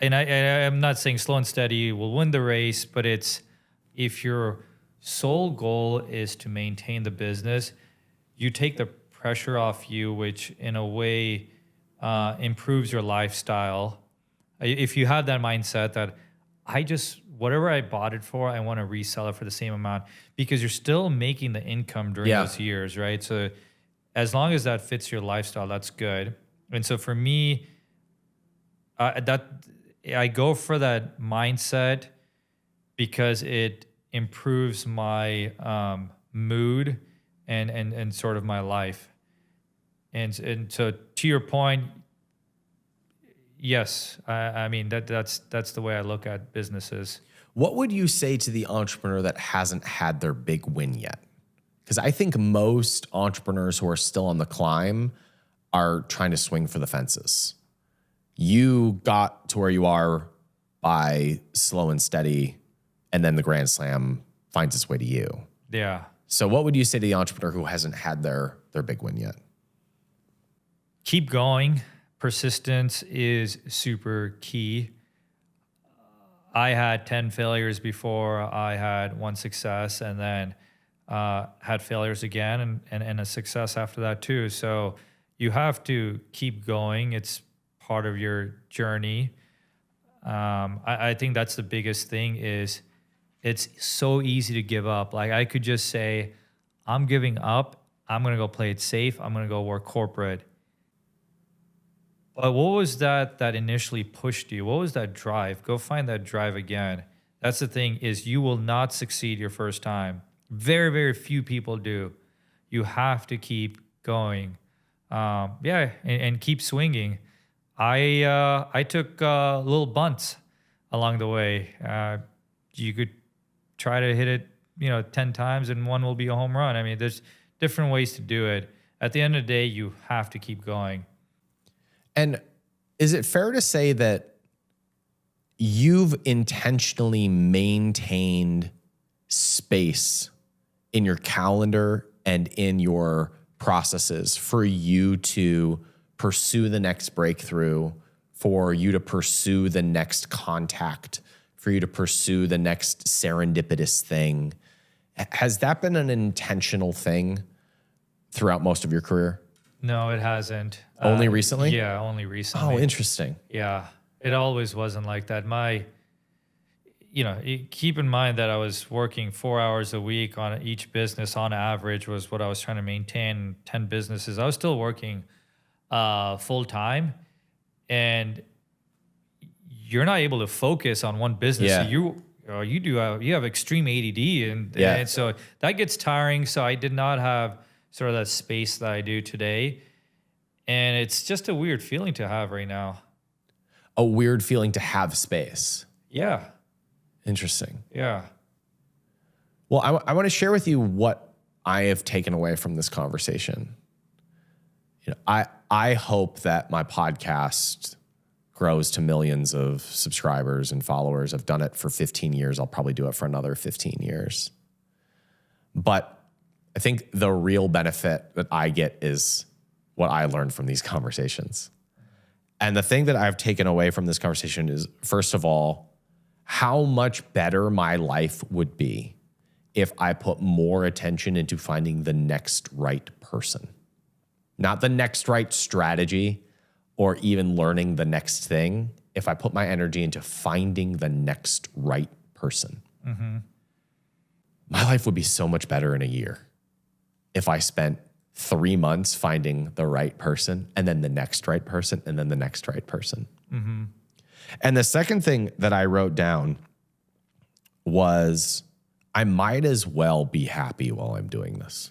and I'm not saying slow and steady will win the race, but it's, if your sole goal is to maintain the business, you take the pressure off you, which in a way improves your lifestyle. If you have that mindset that whatever I bought it for, I want to resell it for the same amount, because you're still making the income during those years, right? So as long as that fits your lifestyle, that's good. And so for me, I go for that mindset because it improves my mood and sort of my life. And so to your point, yes, I mean that's the way I look at businesses. What would you say to the entrepreneur that hasn't had their big win yet? Because I think most entrepreneurs who are still on the climb are trying to swing for the fences. You got to where you are by slow and steady, and then the grand slam finds its way to you. Yeah. So what would you say to the entrepreneur who hasn't had their big win yet? Keep going. Persistence is super key. I had 10 failures before I had one success, and then had failures again and a success after that too. So you have to keep going. It's part of your journey. I think that's the biggest thing, is it's so easy to give up. Like, I could just say, I'm giving up. I'm going to go play it safe. I'm going to go work corporate. But what was that initially pushed you? What was that drive? Go find that drive again. That's the thing, is you will not succeed your first time. Very, very few people do. You have to keep going. And keep swinging. I took little bunts along the way. You could try to hit it, 10 times and one will be a home run. I mean, there's different ways to do it. At the end of the day, you have to keep going. And is it fair to say that you've intentionally maintained space in your calendar and in your processes for you to pursue the next breakthrough, for you to pursue the next contact, for you to pursue the next serendipitous thing? Has that been an intentional thing throughout most of your career? No, it hasn't. Only recently? Yeah, only recently. Oh, interesting. Yeah, it always wasn't like that. Keep in mind that I was working 4 hours a week on each business on average was what I was trying to maintain, 10 businesses. I was still working full time, and you're not able to focus on one business. Yeah. So you have extreme ADD, and so that gets tiring. So I did not have sort of that space that I do today. And it's just a weird feeling to have right now. A weird feeling to have space. Yeah. Interesting. Yeah. Well, I want to share with you what I have taken away from this conversation. I hope that my podcast grows to millions of subscribers and followers. I've done it for 15 years. I'll probably do it for another 15 years. But I think the real benefit that I get is what I learned from these conversations. And the thing that I've taken away from this conversation is, first of all, how much better my life would be if I put more attention into finding the next right person. Not the next right strategy or even learning the next thing. if I put my energy into finding the next right person. My life would be so much better in a year if I spent 3 months finding the right person and then the next right person and then the next right person. And the second thing that I wrote down was I might as well be happy while I'm doing this.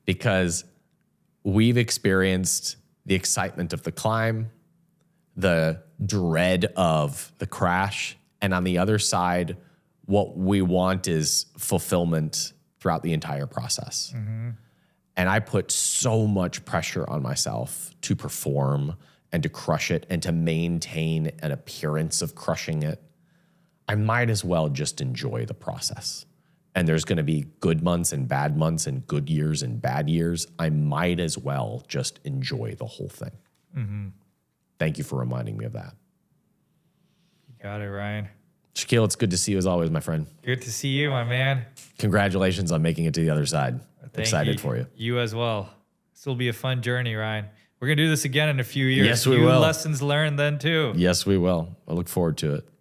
Because we've experienced the excitement of the climb, the dread of the crash, and on the other side, what we want is fulfillment throughout the entire process. And I put so much pressure on myself to perform and to crush it and to maintain an appearance of crushing it. I might as well just enjoy the process. And there's going to be good months and good years and bad years. I might as well just enjoy the whole thing. Thank you for reminding me of that. You got it, Ryan. Shakil, it's good to see you as always, my friend. Good to see you, my man. Congratulations on making it to the other side. Excited for you. You as well. This will be a fun journey, Ryan. We're going to do this again in a few years. Yes, we will. Lessons learned then too. Yes, we will. I look forward to it.